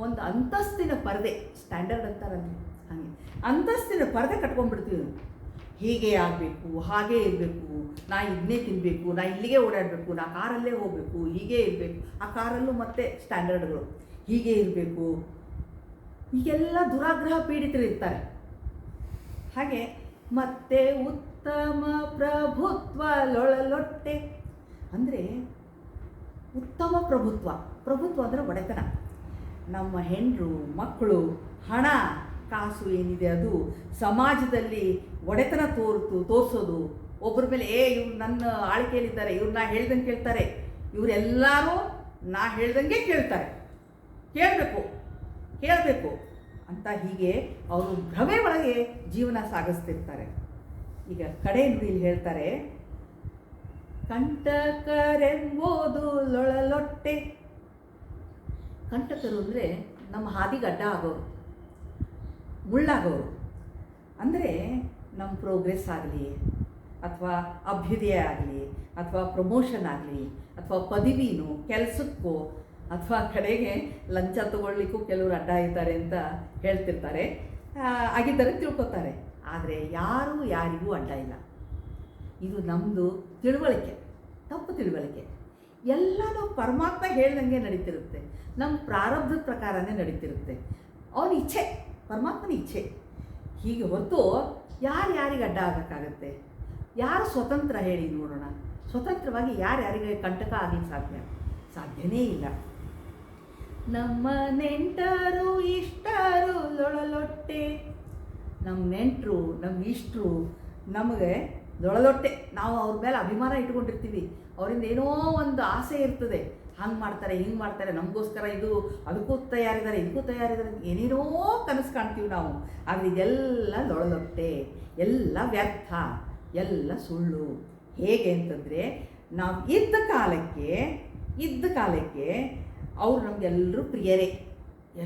ಒಂದು ಅಂತಸ್ತಿನ ಪರದೆ, ಸ್ಟ್ಯಾಂಡರ್ಡ್ ಅಂತಾರಲ್ಲ ಹಾಗೆ ಅಂತಸ್ತಿನ ಪರದೆ ಕಟ್ಕೊಂಡ್ಬಿಡ್ತೀವಿ. ಹೀಗೆ ಆಗಬೇಕು, ಹಾಗೇ ಇರಬೇಕು, ನಾ ಇದನ್ನೇ ತಿನ್ನಬೇಕು, ನಾ ಇಲ್ಲಿಗೆ ಓಡಾಡಬೇಕು, ನಾ ಕಾರಲ್ಲೇ ಹೋಗಬೇಕು, ಹೀಗೆ ಇರಬೇಕು, ಆ ಕಾರಲ್ಲೂ ಮತ್ತೆ ಸ್ಟ್ಯಾಂಡರ್ಡ್ಗಳು ಹೀಗೆ ಇರಬೇಕು. ಹೀಗೆಲ್ಲ ದುರಾಗ್ರಹ ಪೀಡಿತರಿರ್ತಾರೆ. ಹಾಗೆ ಮತ್ತೆ ಉತ್ತಮ ಪ್ರಭುತ್ವ ಲೊಳಲೊಟ್ಟೆ ಅಂದರೆ ಉತ್ತಮ ಪ್ರಭುತ್ವ ಅಂದರೆ ಒಡೆತನ. ನಮ್ಮ ಹೆಣ್ಣು ಮಕ್ಕಳು ಹಣ ಕಾಸು ಏನಿದೆ ಅದು ಸಮಾಜದಲ್ಲಿ ಒಡೆತನ ತೋರಿಸೋದು, ಒಬ್ಬರ ಮೇಲೆ ಇವ್ರು ನನ್ನ ಆಳ್ಕೆಯಲ್ಲಿದ್ದಾರೆ, ಇವ್ರು ನಾ ಹೇಳ್ದಂಗೆ ಕೇಳ್ತಾರೆ, ಇವರೆಲ್ಲರೂ ನಾ ಹೇಳ್ದಂಗೆ ಕೇಳಬೇಕು ಅಂತ ಹೀಗೆ ಅವರು ಭ್ರಮೆ ಒಳಗೆ ಜೀವನ ಸಾಗಿಸ್ತಿರ್ತಾರೆ. ಈಗ ಕಡೆ ನುಡಿಯಲ್ಲಿ ಹೇಳ್ತಾರೆ, ಕಂಟಕರೆಂಬುದು ಲೊಳಲೊಟ್ಟೆ. ಕಂಟಕರು ಅಂದರೆ ನಮ್ಮ ಹಾದಿಗೆ ಅಡ್ಡ ಆಗೋರು, ಮುಳ್ಳಾಗೋರು. ಅಂದರೆ ನಮ್ಮ ಪ್ರೋಗ್ರೆಸ್ ಆಗಲಿ ಅಥವಾ ಅಭ್ಯುದಯ ಆಗಲಿ ಅಥವಾ ಪ್ರಮೋಷನ್ ಆಗಲಿ ಅಥವಾ ಪದವಿನೋ ಕೆಲಸಕ್ಕೋ ಅಥವಾ ಕಡೆಗೆ ಲಂಚ ತಗೊಳ್ಳಿಕ್ಕೂ ಕೆಲವರು ಅಡ್ಡ ಇದ್ದಾರೆ ಅಂತ ಹೇಳ್ತಿರ್ತಾರೆ, ಆಗಿದ್ದರೆ ತಿಳ್ಕೊತಾರೆ. ಆದರೆ ಯಾರಿಗೂ ಅಡ್ಡ ಇಲ್ಲ. ಇದು ನಮ್ಮದು ತಪ್ಪು ತಿಳುವಳಿಕೆ. ಎಲ್ಲನೂ ಪರಮಾತ್ಮ ಹೇಳ್ದಂಗೆ ನಡೀತಿರುತ್ತೆ, ನಮ್ಮ ಪ್ರಾರಬ್ಧದ ಪ್ರಕಾರನೇ ನಡೀತಿರುತ್ತೆ. ಅವನ ಇಚ್ಛೆ, ಪರಮಾತ್ಮನ ಇಚ್ಛೆ. ಹೀಗೆ ಹೊರತು ಯಾರಿಗೆ ಅಡ್ಡ ಆಗೋಕ್ಕಾಗತ್ತೆ? ಯಾರು ಸ್ವತಂತ್ರ ಹೇಳಿ ನೋಡೋಣ? ಸ್ವತಂತ್ರವಾಗಿ ಯಾರಿಗೆ ಕಂಟಕ ಆಗಲಿಕ್ಕೆ ಸಾಧ್ಯನೇ ಇಲ್ಲ. ನಮ್ಮ ನೆಂಟರು ಇಷ್ಟರು ಲೊಳಲೊಟ್ಟೆ. ನಮ್ಮ ನೆಂಟರು ನಮ್ಮ ಇಷ್ಟರು ನಮಗೆ ಲೊಳಲೊಟ್ಟೆ. ನಾವು ಅವ್ರ ಮೇಲೆ ಅಭಿಮಾನ ಇಟ್ಕೊಂಡಿರ್ತೀವಿ, ಅವರಿಂದ ಏನೋ ಒಂದು ಆಸೆ ಇರ್ತದೆ, ಹಂಗೆ ಮಾಡ್ತಾರೆ ಹಿಂಗೆ ಮಾಡ್ತಾರೆ, ನಮಗೋಸ್ಕರ ಅದಕ್ಕೂ ತಯಾರಿದ್ದಾರೆ ಇದಕ್ಕೂ ತಯಾರಿದ್ದಾರೆ, ಏನೇನೋ ಕನಸು ಕಾಣ್ತೀವಿ ನಾವು. ಆದರೆ ಇದೆಲ್ಲ ಲೊಳಲೊಟ್ಟೆ, ಎಲ್ಲ ವ್ಯರ್ಥ, ಎಲ್ಲ ಸುಳ್ಳು. ಹೇಗೆ ಅಂತಂದರೆ ನಾವು ಇದ್ದ ಕಾಲಕ್ಕೆ ಅವ್ರು ನಮಗೆಲ್ಲರೂ ಪ್ರಿಯರೇ,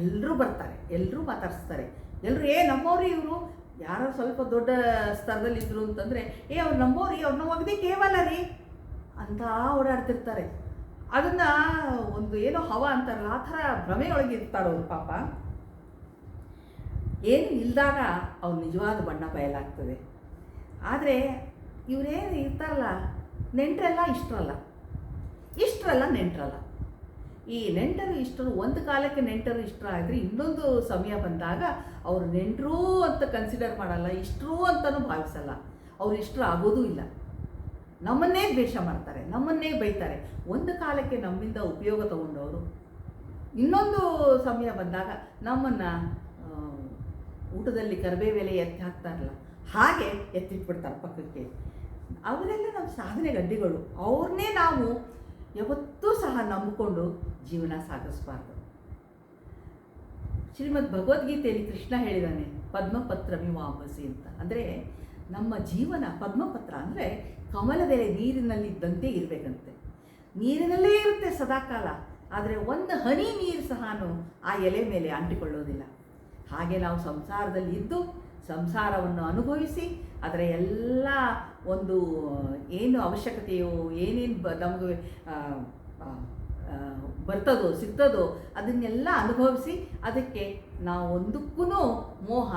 ಎಲ್ಲರೂ ಬರ್ತಾರೆ, ಎಲ್ಲರೂ ಮಾತಾಡಿಸ್ತಾರೆ, ಎಲ್ಲರೂ ನಮ್ಮವ್ರು ಇವರು ಯಾರೋ ಸ್ವಲ್ಪ ದೊಡ್ಡ ಸ್ತರದಲ್ಲಿದ್ದರು ಅಂತಂದರೆ ಅವ್ರು ನಮ್ಮವ್ರಿ, ಅವ್ರನ್ನ ಒಗದೆ ಕೇವಲ ರೀ ಅಂತ ಓಡಾಡ್ತಿರ್ತಾರೆ. ಅದನ್ನು ಒಂದು ಏನೋ ಹವ ಅಂತಾರಲ್ಲ, ಆ ಥರ ಭ್ರಮೆಯೊಳಗೆ ಇರ್ತಾರವ್ರು. ಪಾಪ ಏನು ಇಲ್ದಾಗ ಅವ್ರು ನಿಜವಾದ ಬಣ್ಣ ಬಯಲಾಗ್ತದೆ. ಆದರೆ ಇವರೇನು ಇರ್ತಾರಲ್ಲ, ನೆಂಟರೆಲ್ಲ ಇಷ್ಟರಲ್ಲ ನೆಂಟರಲ್ಲ. ಈ ನೆಂಟರು ಇಷ್ಟರು ಒಂದು ಕಾಲಕ್ಕೆ ನೆಂಟರು ಇಷ್ಟರಾದರೆ ಇನ್ನೊಂದು ಸಮಯ ಬಂದಾಗ ಅವರು ನೆಂಟರು ಅಂತ ಕನ್ಸಿಡರ್ ಮಾಡಲ್ಲ, ಇಷ್ಟರು ಅಂತಲೂ ಭಾವಿಸಲ್ಲ. ಅವ್ರು ಇಷ್ಟರು ಆಗೋದೂ ಇಲ್ಲ, ನಮ್ಮನ್ನೇ ದ್ವೇಷ ಮಾಡ್ತಾರೆ, ನಮ್ಮನ್ನೇ ಬೈತಾರೆ. ಒಂದು ಕಾಲಕ್ಕೆ ನಮ್ಮಿಂದ ಉಪಯೋಗ ತಗೊಂಡವರು ಇನ್ನೊಂದು ಸಮಯ ಬಂದಾಗ ನಮ್ಮನ್ನು ಊಟದಲ್ಲಿ ಕರಿಬೇವೆಲೆ ಎತ್ತಿ ಹಾಕ್ತಾರಲ್ಲ, ಹಾಗೆ ಎತ್ತಿಟ್ಬಿಡ್ತಾರೆ ಪಕ್ಕಕ್ಕೆ. ಅವರೆಲ್ಲ ನಮ್ಮ ಸಾಧನೆ ಗಡ್ಡಿಗಳು. ಅವ್ರನ್ನೇ ನಾವು ಯಾವತ್ತೂ ಸಹ ನಂಬಿಕೊಂಡು ಜೀವನ ಸಾಗಿಸಬಾರ್ದು. ಶ್ರೀಮದ್ ಭಗವದ್ಗೀತೆಯಲ್ಲಿ ಕೃಷ್ಣ ಹೇಳಿದ್ದಾನೆ, ಪದ್ಮಪತ್ರಮಿವಾಂಬಸಿ ಅಂತ. ಅಂದರೆ ನಮ್ಮ ಜೀವನ ಪದ್ಮಪತ್ರ ಅಂದರೆ ಕಮಲದೆಲೆ ನೀರಿನಲ್ಲಿದ್ದಂತೆ ಇರಬೇಕಂತೆ. ನೀರಿನಲ್ಲೇ ಇರುತ್ತೆ ಸದಾಕಾಲ, ಆದರೆ ಒಂದು ಹನಿ ನೀರು ಸಹ ಆ ಎಲೆ ಮೇಲೆ ಅಂಟಿಕೊಳ್ಳೋದಿಲ್ಲ. ಹಾಗೆ ನಾವು ಸಂಸಾರದಲ್ಲಿ ಇದ್ದು ಸಂಸಾರವನ್ನು ಅನುಭವಿಸಿ ಅದರ ಎಲ್ಲ ಒಂದು ಏನು ಅವಶ್ಯಕತೆಯೋ ಏನೇನು ನಮಗೆ ಬರ್ತದೋ ಸಿಗ್ತದೋ ಅದನ್ನೆಲ್ಲ ಅನುಭವಿಸಿ ಅದಕ್ಕೆ ನಾವು ಒಂದಕ್ಕೂ ಮೋಹ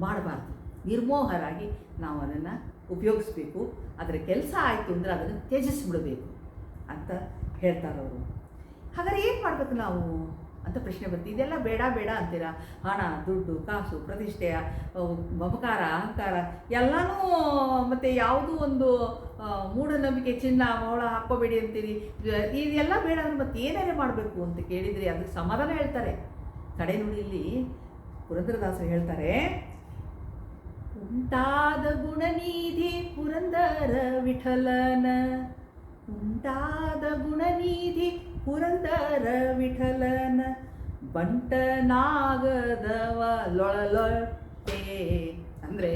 ಮಾಡಬಾರ್ದು. ನಿರ್ಮೋಹರಾಗಿ ನಾವು ಅದನ್ನು ಉಪಯೋಗಿಸ್ಬೇಕು. ಅದರ ಕೆಲಸ ಆಯಿತು ಅಂದರೆ ಅದನ್ನು ತ್ಯಜಿಸಿಬಿಡಬೇಕು ಅಂತ ಹೇಳ್ತಾರವರು. ಹಾಗಾದ್ರೆ ಏನು ಮಾಡಬೇಕು ನಾವು ಅಂತ ಪ್ರಶ್ನೆ ಬರುತ್ತೆ. ಇದೆಲ್ಲ ಬೇಡ ಬೇಡ ಅಂತೀರಾ. ಹಣ, ದುಡ್ಡು, ಕಾಸು, ಪ್ರತಿಷ್ಠೆಯ ಮಮಕಾರ, ಅಹಂಕಾರ ಎಲ್ಲನೂ, ಮತ್ತು ಯಾವುದೂ ಒಂದು ಮೂಢನಂಬಿಕೆ, ಚಿನ್ನ ಮೌಳ ಹಾಕ್ಕೋಬೇಡಿ ಅಂತೀರಿ. ಇದೆಲ್ಲ ಬೇಡ ಅಂದ್ರೆ ಮತ್ತೆ ಏನೇನೇ ಮಾಡಬೇಕು ಅಂತ ಕೇಳಿದರೆ ಅದಕ್ಕೆ ಸಮಾಧಾನ ಹೇಳ್ತಾರೆ. ಕಡೆ ನೋಡಿ, ಇಲ್ಲಿ ಪುರಂದರದಾಸರು ಹೇಳ್ತಾರೆ, ಉಂಟಾದ ಗುಣನಿಧಿ ಪುರಂದರ ವಿಠಲನ, ಉಂಟಾದ ಗುಣನಿಧಿ ಪುರಂದರ ವಿಠಲನ, ಬಂಟನಾಗದವ ಲೊಳಲೊಟ್ಟೆ. ಅಂದರೆ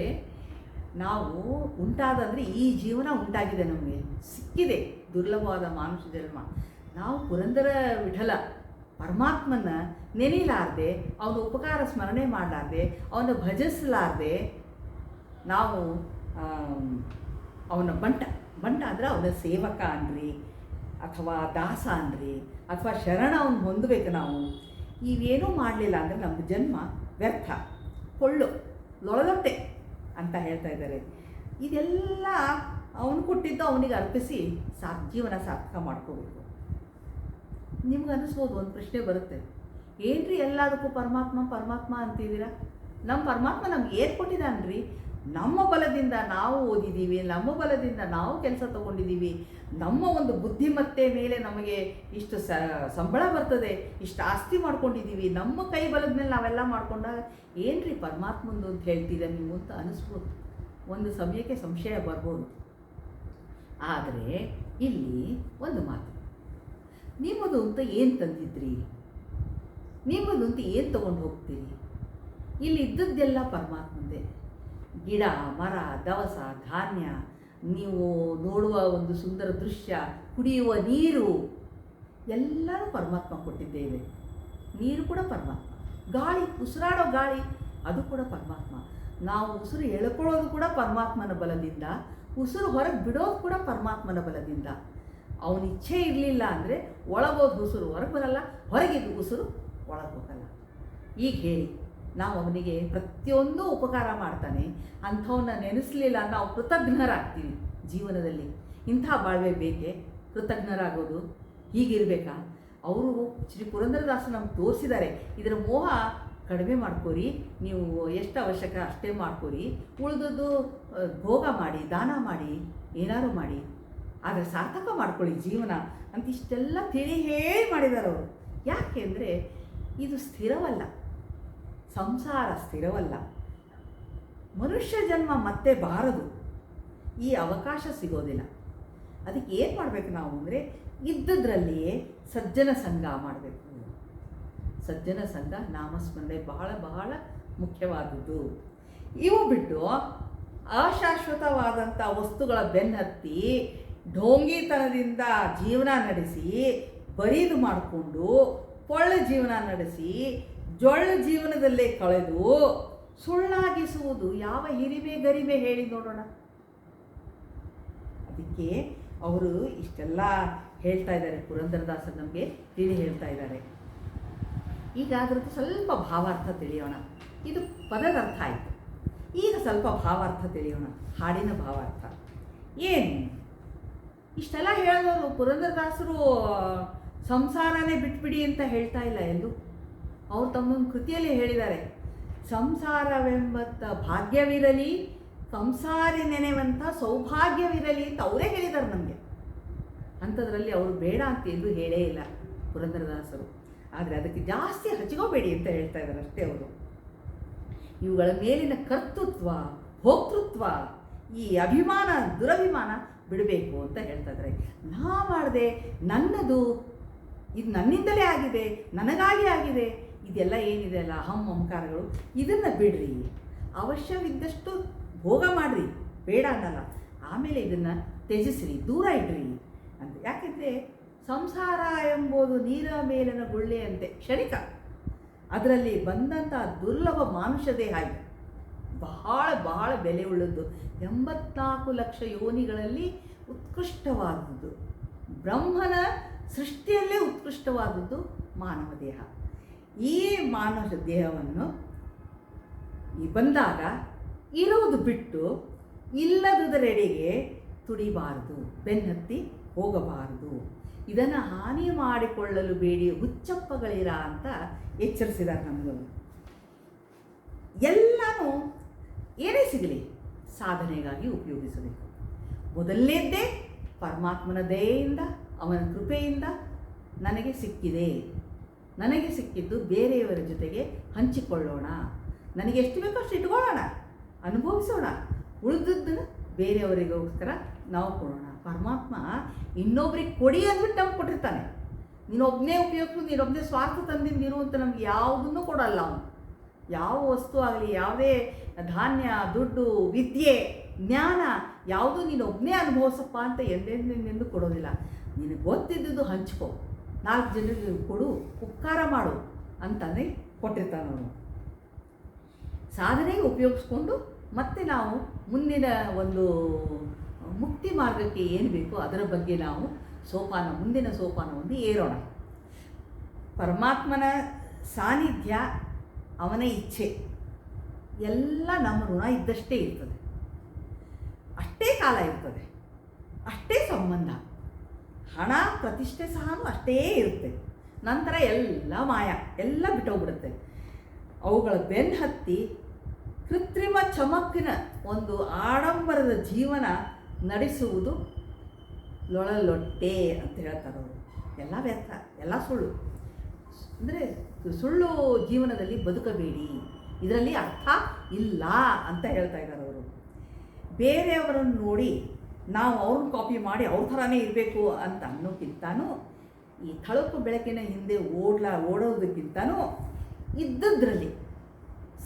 ನಾವು ಉಂಟಾದಂದರೆ ಈ ಜೀವನ ಉಂಟಾಗಿದೆ, ನಮಗೆ ಸಿಕ್ಕಿದೆ ದುರ್ಲಭವಾದ ಮಾನುಷ ಜನ್ಮ. ನಾವು ಪುರಂದರ ವಿಠಲ ಪರಮಾತ್ಮನ ನೆನೆಲಾರ್ದೆ, ಅವನ ಉಪಕಾರ ಸ್ಮರಣೆ ಮಾಡಲಾರ್ದೆ, ಅವನ ಭಜಿಸಲಾರ್ದೆ ನಾವು ಅವನ ಬಂಟ ಅಂದರೆ ಅವನ ಸೇವಕ ಅನ್ರಿ, ಅಥವಾ ದಾಸ ಅನ್ರಿ, ಅಥವಾ ಶರಣ ಅವನು ಹೊಂದಬೇಕು. ನಾವು ಇವೇನೂ ಮಾಡಲಿಲ್ಲ ಅಂದರೆ ನಮ್ಮ ಜನ್ಮ ವ್ಯರ್ಥ, ಕೊಳ್ಳು, ಲೊಳಲೊಟ್ಟೆ ಅಂತ ಹೇಳ್ತಾ ಇದ್ದಾರೆ. ಇದೆಲ್ಲ ಅವನು ಕೊಟ್ಟಿದ್ದು ಅವನಿಗೆ ಅರ್ಪಿಸಿ ಜೀವನ ಸಾರ್ಥಕ ಮಾಡ್ಕೋಬೇಕು. ನಿಮ್ಗೆ ಅನ್ನಿಸ್ಬೋದು, ಒಂದು ಪ್ರಶ್ನೆ ಬರುತ್ತೆ, ಏನ್ರಿ ಎಲ್ಲದಕ್ಕೂ ಪರಮಾತ್ಮ ಅಂತಿದ್ದೀರಾ? ನಮ್ಮ ಪರಮಾತ್ಮ ನಮ್ಗೆ ಏನು ಕೊಟ್ಟಿದ್ದಾನ್ರಿ? ನಮ್ಮ ಬಲದಿಂದ ನಾವು ಓದಿದ್ದೀವಿ, ನಮ್ಮ ಬಲದಿಂದ ನಾವು ಕೆಲಸ ತೊಗೊಂಡಿದ್ದೀವಿ, ನಮ್ಮ ಒಂದು ಬುದ್ಧಿಮತ್ತೆ ಮೇಲೆ ನಮಗೆ ಇಷ್ಟು ಸಂಬಳ ಬರ್ತದೆ, ಇಷ್ಟು ಆಸ್ತಿ ಮಾಡ್ಕೊಂಡಿದ್ದೀವಿ, ನಮ್ಮ ಕೈ ಬಲದ ಮೇಲೆ ನಾವೆಲ್ಲ ಮಾಡ್ಕೊಂಡಾಗ ಏನ್ರಿ ಪರಮಾತ್ಮಂದು ಅಂತ ಹೇಳ್ತೀರ ನೀವು ಅಂತ ಅನಿಸ್ಬೋದು. ಒಂದು ಸಮಯಕ್ಕೆ ಸಂಶಯ ಬರ್ಬೋದು. ಆದರೆ ಇಲ್ಲಿ ಒಂದು ಮಾತು, ನಿಮ್ಮದು ಅಂತ ಏನು ತಂದಿದ್ರಿ, ನಿಮ್ಮದು ಅಂತ ಏನು ತೊಗೊಂಡು ಹೋಗ್ತೀರಿ? ಇಲ್ಲಿ ಇದ್ದದ್ದೆಲ್ಲ ಪರಮಾತ್ಮಂದೇ. ಗಿಡ, ಮರ, ದವಸ, ಧಾನ್ಯ, ನೀವು ನೋಡುವ ಒಂದು ಸುಂದರ ದೃಶ್ಯ, ಕುಡಿಯುವ ನೀರು ಎಲ್ಲರೂ ಪರಮಾತ್ಮ ಕೊಟ್ಟಿದ್ದೇವೆ. ನೀರು ಕೂಡ ಪರಮಾತ್ಮ, ಗಾಳಿ, ಉಸಿರಾಡೋ ಗಾಳಿ ಅದು ಕೂಡ ಪರಮಾತ್ಮ. ನಾವು ಉಸಿರು ಎಳ್ಕೊಳ್ಳೋದು ಕೂಡ ಪರಮಾತ್ಮನ ಬಲದಿಂದ, ಉಸಿರು ಹೊರಗೆ ಬಿಡೋದು ಕೂಡ ಪರಮಾತ್ಮನ ಬಲದಿಂದ. ಅವನ ಇಚ್ಛೆ ಇರಲಿಲ್ಲ ಅಂದರೆ ಒಳಗೋದು ಉಸಿರು ಹೊರಗೆ ಬರಲ್ಲ, ಹೊರಗಿದ್ದು ಉಸಿರು ಒಳಗೆ ಹೋಗಲ್ಲ. ಈಗ ಹೇಳಿ, ನಾವು ಅವನಿಗೆ ಪ್ರತಿಯೊಂದು ಉಪಕಾರ ಮಾಡ್ತಾನೆ, ಅಂಥವನ್ನ ನೆನೆಸಲಿಲ್ಲ ನಾವು ಕೃತಜ್ಞರಾಗ್ತೀವಿ ಜೀವನದಲ್ಲಿ. ಇಂಥ ಬಾಳ್ವೆ ಬೇಕೆ ಕೃತಜ್ಞರಾಗೋದು? ಹೀಗಿರಬೇಕಾ? ಅವರು ಶ್ರೀ ಪುರಂದರದಾಸರು ನಮ್ಗೆ ತೋರಿಸಿದ್ದಾರೆ, ಇದರ ಮೋಹ ಕಡಿಮೆ ಮಾಡ್ಕೋರಿ, ನೀವು ಎಷ್ಟು ಅವಶ್ಯಕ ಅಷ್ಟೇ ಮಾಡ್ಕೋರಿ, ಉಳಿದದ್ದು ಭೋಗ ಮಾಡಿ, ದಾನ ಮಾಡಿ, ಏನಾರು ಮಾಡಿ, ಆದರೆ ಸಾರ್ಥಕ ಮಾಡ್ಕೊಳ್ಳಿ ಜೀವನ ಅಂತ ಇಷ್ಟೆಲ್ಲ ತಿಳಿ ಹೇಳಿ ಮಾಡಿದ್ದಾರೆ ಅವರು. ಯಾಕೆ ಅಂದರೆ ಇದು ಸ್ಥಿರವಲ್ಲ, ಸಂಸಾರ ಸ್ಥಿರವಲ್ಲ, ಮನುಷ್ಯ ಜನ್ಮ ಮತ್ತೆ ಬಾರದು, ಈ ಅವಕಾಶ ಸಿಗೋದಿಲ್ಲ. ಅದಕ್ಕೆ ಏನು ಮಾಡಬೇಕು ನಾವು ಅಂದರೆ ಇದ್ದದ್ರಲ್ಲಿಯೇ ಸಜ್ಜನ ಸಂಘ ಮಾಡಬೇಕು. ಸಜ್ಜನ ಸಂಘ, ನಾಮಸ್ಮರಣೆ ಬಹಳ ಬಹಳ ಮುಖ್ಯವಾದದ್ದು. ಇವು ಬಿಟ್ಟು ಅಶಾಶ್ವತವಾದಂಥ ವಸ್ತುಗಳ ಬೆನ್ನತ್ತಿ ಢೋಂಗಿತನದಿಂದ ಜೀವನ ನಡೆಸಿ, ಬರೀದು ಮಾಡಿಕೊಂಡು ಪೊಳ್ಳೆ ಜೀವನ ನಡೆಸಿ, ಜೊಳ್ಳ ಜೀವನದಲ್ಲೇ ಕಳೆದು ಸುಳ್ಳಾಗಿಸುವುದು ಯಾವ ಹಿರಿಮೆ ಗರಿಮೆ ಹೇಳಿ ನೋಡೋಣ. ಅದಕ್ಕೆ ಅವರು ಇಷ್ಟೆಲ್ಲ ಹೇಳ್ತಾ ಇದ್ದಾರೆ, ಪುರಂದರದಾಸರು ನಮಗೆ ತಿಳಿ ಹೇಳ್ತಾ ಇದ್ದಾರೆ. ಈಗ ಅದರದ್ದು ಸ್ವಲ್ಪ ಭಾವಾರ್ಥ ತಿಳಿಯೋಣ. ಇದು ಪದದ ಅರ್ಥ ಆಯಿತು, ಈಗ ಸ್ವಲ್ಪ ಭಾವಾರ್ಥ ತಿಳಿಯೋಣ, ಹಾಡಿನ ಭಾವಾರ್ಥ ಏನು. ಇಷ್ಟೆಲ್ಲ ಹೇಳಿದವರು ಪುರಂದರದಾಸರು ಸಂಸಾರನೇ ಬಿಟ್ಬಿಡಿ ಅಂತ ಹೇಳ್ತಾ ಇಲ್ಲ ಎಲ್ಲೂ. ಅವರು ತಮ್ಮ ಕೃತಿಯಲ್ಲಿ ಹೇಳಿದ್ದಾರೆ, ಸಂಸಾರವೆಂಬತ್ತ ಭಾಗ್ಯವಿರಲಿ, ಸಂಸಾರಿ ನೆನೆವಂಥ ಸೌಭಾಗ್ಯವಿರಲಿ ಅಂತ ಅವರೇ ಹೇಳಿದ್ದಾರೆ ನಮಗೆ. ಅಂಥದ್ರಲ್ಲಿ ಅವರು ಬೇಡ ಅಂತ ಎಲ್ಲೂ ಹೇಳೇ ಇಲ್ಲ ಪುರಂದರದಾಸರು. ಆದರೆ ಅದಕ್ಕೆ ಜಾಸ್ತಿ ಹಚ್ಕೋಬೇಡಿ ಅಂತ ಹೇಳ್ತಾ ಇದ್ದಾರೆ ಅಷ್ಟೇ ಅವರು. ಇವುಗಳ ಮೇಲಿನ ಕರ್ತೃತ್ವ, ಭೋಕ್ತೃತ್ವ, ಈ ಅಭಿಮಾನ, ದುರಭಿಮಾನ ಬಿಡಬೇಕು ಅಂತ ಹೇಳ್ತಾ ಇದ್ದಾರೆ. ನಾ ಮಾಡಿದೆ, ನನ್ನದು, ಇದು ನನ್ನಿಂದಲೇ ಆಗಿದೆ, ನನಗಾಗಿ ಆಗಿದೆ, ಇದೆಲ್ಲ ಏನಿದೆ ಅಲ್ಲ ಅಹಂ ಮಮಕಾರಗಳು, ಇದನ್ನು ಬಿಡ್ರಿ. ಅವಶ್ಯವಿದ್ದಷ್ಟು ಭೋಗ ಮಾಡಿರಿ, ಬೇಡ ಅನ್ನಲ್ಲ, ಆಮೇಲೆ ಇದನ್ನು ತ್ಯಜಿಸ್ರಿ, ದೂರ ಇಡ್ರಿ ಅಂತ. ಯಾಕೆಂದರೆ ಸಂಸಾರ ಎಂಬುದು ನೀರ ಮೇಲಿನ ಗುಳ್ಳೆಯಂತೆ ಕ್ಷಣಿಕ. ಅದರಲ್ಲಿ ಬಂದಂಥ ದುರ್ಲಭ ಮಾನುಷ ದೇಹ ಇದೆ, ಬಹಳ ಬಹಳ ಬೆಲೆ ಉಳ್ಳದ್ದು. 84 ಲಕ್ಷ ಯೋನಿಗಳಲ್ಲಿ ಉತ್ಕೃಷ್ಟವಾದದ್ದು, ಬ್ರಹ್ಮನ ಸೃಷ್ಟಿಯಲ್ಲೇ ಉತ್ಕೃಷ್ಟವಾದದ್ದು ಮಾನವ ದೇಹ. ಈ ಮಾನವ ದೇಹವನ್ನು ಬಂದಾಗ ಇರುವುದು ಬಿಟ್ಟು ಇಲ್ಲದುದರೆಡೆಗೆ ತುಡಿಬಾರದು, ಬೆನ್ನತ್ತಿ ಹೋಗಬಾರದು. ಇದನ್ನು ಹಾನಿ ಮಾಡಿಕೊಳ್ಳಲು ಬೇಡಿ ಹುಚ್ಚಪ್ಪಗಳಿರ ಅಂತ ಎಚ್ಚರಿಸಿದ್ದಾರೆ ನಮಗವರು. ಎಲ್ಲನೂ ಏನೇ ಸಿಗಲಿ ಸಾಧನೆಗಾಗಿ ಉಪಯೋಗಿಸಬೇಕು. ಮೊದಲನೇದ್ದೇ ಪರಮಾತ್ಮನ ದಯೆಯಿಂದ, ಅವನ ಕೃಪೆಯಿಂದ ನನಗೆ ಸಿಕ್ಕಿದೆ, ನನಗೆ ಸಿಕ್ಕಿದ್ದು ಬೇರೆಯವರ ಜೊತೆಗೆ ಹಂಚಿಕೊಳ್ಳೋಣ, ನನಗೆ ಎಷ್ಟು ಬೇಕೋ ಅಷ್ಟು ಇಟ್ಕೊಳ್ಳೋಣ, ಅನುಭವಿಸೋಣ, ಉಳಿದದ್ದನ್ನು ಬೇರೆಯವರಿಗೋಸ್ಕರ ನಾವು ಕೊಡೋಣ. ಪರಮಾತ್ಮ ಇನ್ನೊಬ್ರಿಗೆ ಕೊಡಿ ಅಂದ್ಬಿಟ್ಟು ನಮ್ಗೆ ಕೊಟ್ಟಿರ್ತಾನೆ. ನೀನೊಬ್ಬನೇ ಉಪಯೋಗಿಸು, ನೀನೊಬ್ಬನೇ ಸ್ವಾರ್ಥ ತಂದಿಂದಿರು ಅಂತ ನಮ್ಗೆ ಯಾವುದನ್ನು ಕೊಡಲ್ಲ ಅವನು. ಯಾವ ವಸ್ತು ಆಗಲಿ, ಯಾವುದೇ ಧಾನ್ಯ, ದುಡ್ಡು, ವಿದ್ಯೆ, ಜ್ಞಾನ ಯಾವುದು ನೀನೊಬ್ಬನೇ ಅನುಭವಿಸಪ್ಪ ಅಂತ ಎಂದೆಂದೆಂದೆಂದು ಕೊಡೋದಿಲ್ಲ. ನಿನಗೆ ಗೊತ್ತಿದ್ದು ಹಂಚ್ಕೊ, 4 ಜನರಿಗೆ ಕೊಡು, ಉಪಕಾರ ಮಾಡು ಅಂತಂದರೆ ಕೊಟ್ಟಿರ್ತಾನೆ ಅವನು. ಸಾಧನೆಗೆ ಉಪಯೋಗಿಸ್ಕೊಂಡು ಮತ್ತೆ ನಾವು ಮುಂದಿನ ಒಂದು ಮುಕ್ತಿ ಮಾರ್ಗಕ್ಕೆ ಏನು ಬೇಕೋ ಅದರ ಬಗ್ಗೆ ನಾವು ಮುಂದಿನ ಸೋಪಾನವನ್ನು ಏರೋಣ. ಪರಮಾತ್ಮನ ಸಾನ್ನಿಧ್ಯ, ಅವನ ಇಚ್ಛೆ ಎಲ್ಲ ನಮ್ಮ ಋಣ ಇದ್ದಷ್ಟೇ ಇರ್ತದೆ, ಅಷ್ಟೇ ಕಾಲ ಇರ್ತದೆ, ಅಷ್ಟೇ ಸಂಬಂಧ. ಹಣ ಪ್ರತಿಷ್ಠೆ ಸಹ ಅಷ್ಟೇ ಇರುತ್ತೆ. ನಂತರ ಎಲ್ಲ ಮಾಯ, ಎಲ್ಲ ಬಿಟ್ಟೋಗ್ಬಿಡುತ್ತೆ. ಅವುಗಳ ಬೆನ್ನು ಹತ್ತಿ ಕೃತ್ರಿಮ ಚಮಕಿನ ಒಂದು ಆಡಂಬರದ ಜೀವನ ನಡೆಸುವುದು ಲೊಳಲೊಟ್ಟೆ ಅಂತ ಹೇಳ್ತಾರೆ ಅವರು. ಎಲ್ಲ ವ್ಯರ್ಥ, ಎಲ್ಲ ಸುಳ್ಳು. ಅಂದರೆ ಸುಳ್ಳು ಜೀವನದಲ್ಲಿ ಬದುಕಬೇಡಿ, ಇದರಲ್ಲಿ ಅರ್ಥ ಇಲ್ಲ ಅಂತ ಹೇಳ್ತಾ ಇದ್ದಾರೆ ಅವರು. ಬೇರೆಯವರನ್ನು ನೋಡಿ ನಾವು ಅವ್ರನ್ನ ಕಾಪಿ ಮಾಡಿ ಅವ್ರ ಥರನೇ ಇರಬೇಕು ಅಂತ ಅನ್ನೋಕ್ಕಿಂತನೂ, ಈ ಥಳಕು ಬೆಳಕಿನ ಹಿಂದೆ ಓಡೋದಕ್ಕಿಂತನೂ ಇದ್ದದ್ರಲ್ಲಿ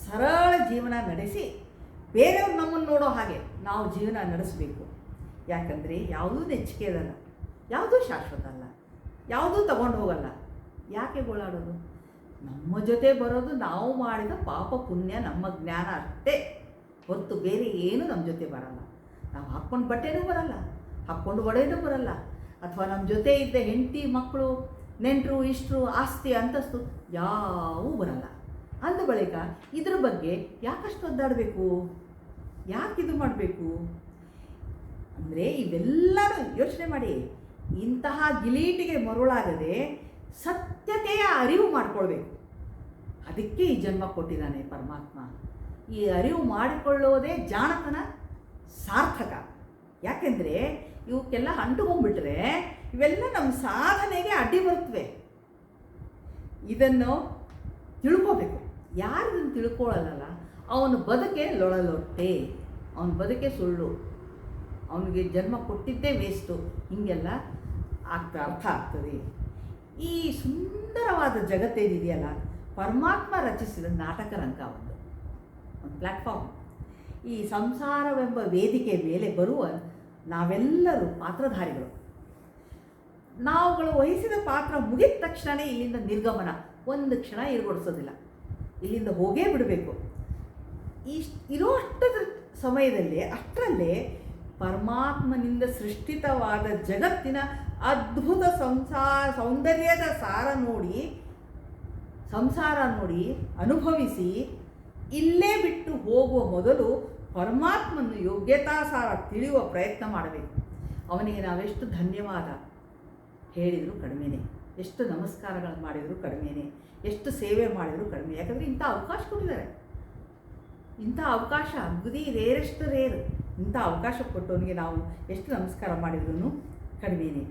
ಸರಳ ಜೀವನ ನಡೆಸಿ ಬೇರೆಯವ್ರು ನಮ್ಮನ್ನು ನೋಡೋ ಹಾಗೆ ನಾವು ಜೀವನ ನಡೆಸಬೇಕು. ಯಾಕಂದರೆ ಯಾವುದೂ ನೆಚ್ಚಿಕೆ ಇರಲ್ಲ, ಯಾವುದೂ ಶಾಶ್ವತ ಅಲ್ಲ, ಯಾವುದೂ ತಗೊಂಡು ಹೋಗಲ್ಲ. ಯಾಕೆ ಗೋಳಾಡೋದು? ನಮ್ಮ ಜೊತೆ ಬರೋದು ನಾವು ಮಾಡಿದ ಪಾಪ ಪುಣ್ಯ, ನಮ್ಮ ಜ್ಞಾನ ಅಷ್ಟೇ ಹೊರತು ಬೇರೆ ಏನು ನಮ್ಮ ಜೊತೆ ಬರಲ್ಲ. ನಾವು ಹಾಕ್ಕೊಂಡು ಬಟ್ಟೆನೂ ಬರಲ್ಲ, ಹಾಕ್ಕೊಂಡು ಒಡೆಯೂ ಬರಲ್ಲ, ಅಥವಾ ನಮ್ಮ ಜೊತೆ ಇದ್ದ ಹೆಂಡತಿ, ಮಕ್ಕಳು, ನೆಂಟರು, ಇಷ್ಟರು, ಆಸ್ತಿ, ಅಂತಸ್ತು ಯಾವೂ ಬರಲ್ಲ. ಅಂದ ಬಳಿಕ ಇದ್ರ ಬಗ್ಗೆ ಯಾಕಷ್ಟು ಒದ್ದಾಡಬೇಕು, ಯಾಕಿದು ಮಾಡಬೇಕು ಅಂದರೆ ಇವೆಲ್ಲರೂ ಯೋಚನೆ ಮಾಡಿ. ಇಂತಹ ಗಿಲೀಟಿಗೆ ಮರುಳಾಗದೆ ಸತ್ಯತೆಯ ಅರಿವು ಮಾಡಿಕೊಳ್ಬೇಕು. ಅದಕ್ಕೆ ಈ ಜನ್ಮ ಕೊಟ್ಟಿದ್ದಾನೆ ಪರಮಾತ್ಮ. ಈ ಅರಿವು ಮಾಡಿಕೊಳ್ಳೋದೇ ಜಾಣತನ, ಸಾರ್ಥಕ. ಯಾಕೆಂದರೆ ಇವಕ್ಕೆಲ್ಲ ಅಂಟುಕೊಂಡ್ಬಿಟ್ರೆ ಇವೆಲ್ಲ ನಮ್ಮ ಸಾಧನೆಗೆ ಅಡ್ಡಿ ಬರುತ್ತವೆ. ಇದನ್ನು ತಿಳ್ಕೋಬೇಕು. ಯಾರು ಇದನ್ನು ತಿಳ್ಕೊಳ್ಳಲ್ಲ ಅವನ ಬದುಕೆ ಲೊಳಲೊಟ್ಟೆ, ಅವನ ಬದುಕೆ ಸುಳ್ಳು, ಅವನಿಗೆ ಜನ್ಮ ಕೊಟ್ಟಿದ್ದೇ ವೇಸ್ಟು, ಹೀಗೆಲ್ಲ ಅರ್ಥ ಆಗ್ತದೆ. ಈ ಸುಂದರವಾದ ಜಗತ್ತೇನಿದೆಯಲ್ಲ, ಪರಮಾತ್ಮ ರಚಿಸಿದ ನಾಟಕ ರಂಗ ಒಂದು ಪ್ಲ್ಯಾಟ್ಫಾರ್ಮ್. ಈ ಸಂಸಾರವೆಂಬ ವೇದಿಕೆ ಮೇಲೆ ಬರುವ ನಾವೆಲ್ಲರೂ ಪಾತ್ರಧಾರಿಗಳು. ನಾವುಗಳು ವಹಿಸಿದ ಪಾತ್ರ ಮುಗಿದ ತಕ್ಷಣವೇ ಇಲ್ಲಿಂದ ನಿರ್ಗಮನ, ಒಂದು ಕ್ಷಣ ಇರುಗೊಳಿಸೋದಿಲ್ಲ, ಇಲ್ಲಿಂದ ಹೋಗೇ ಬಿಡಬೇಕು. ಇರೋಷ್ಟದ ಸಮಯದಲ್ಲೇ ಅಷ್ಟರಲ್ಲೇ ಪರಮಾತ್ಮನಿಂದ ಸೃಷ್ಟಿತವಾದ ಜಗತ್ತಿನ ಅದ್ಭುತ ಸೌಂದರ್ಯದ ಸಂಸಾರ ನೋಡಿ ಅನುಭವಿಸಿ ಇಲ್ಲೇ ಬಿಟ್ಟು ಹೋಗುವ ಮೊದಲು ಪರಮಾತ್ಮನ ಯೋಗ್ಯತಾಸಾರ ತಿಳಿಯುವ ಪ್ರಯತ್ನ ಮಾಡಬೇಕು. ಅವನಿಗೆ ನಾವೆಷ್ಟು ಧನ್ಯವಾದ ಹೇಳಿದರೂ ಕಡಿಮೆನೇ, ಎಷ್ಟು ನಮಸ್ಕಾರಗಳನ್ನು ಮಾಡಿದರೂ ಕಡಿಮೆನೇ, ಎಷ್ಟು ಸೇವೆ ಮಾಡಿದರೂ ಕಡಿಮೆ. ಯಾಕಂದರೆ ಇಂಥ ಅವಕಾಶ ಕೊಟ್ಟಿದ್ದಾರೆ. ಇಂಥ ಅವಕಾಶ ಅಗದಿ ರೇರೆಷ್ಟು ರೇರು. ಇಂಥ ಅವಕಾಶ ಕೊಟ್ಟವನಿಗೆ ನಾವು ಎಷ್ಟು ನಮಸ್ಕಾರ ಮಾಡಿದ್ರೂ ಕಡಿಮೆನೇ.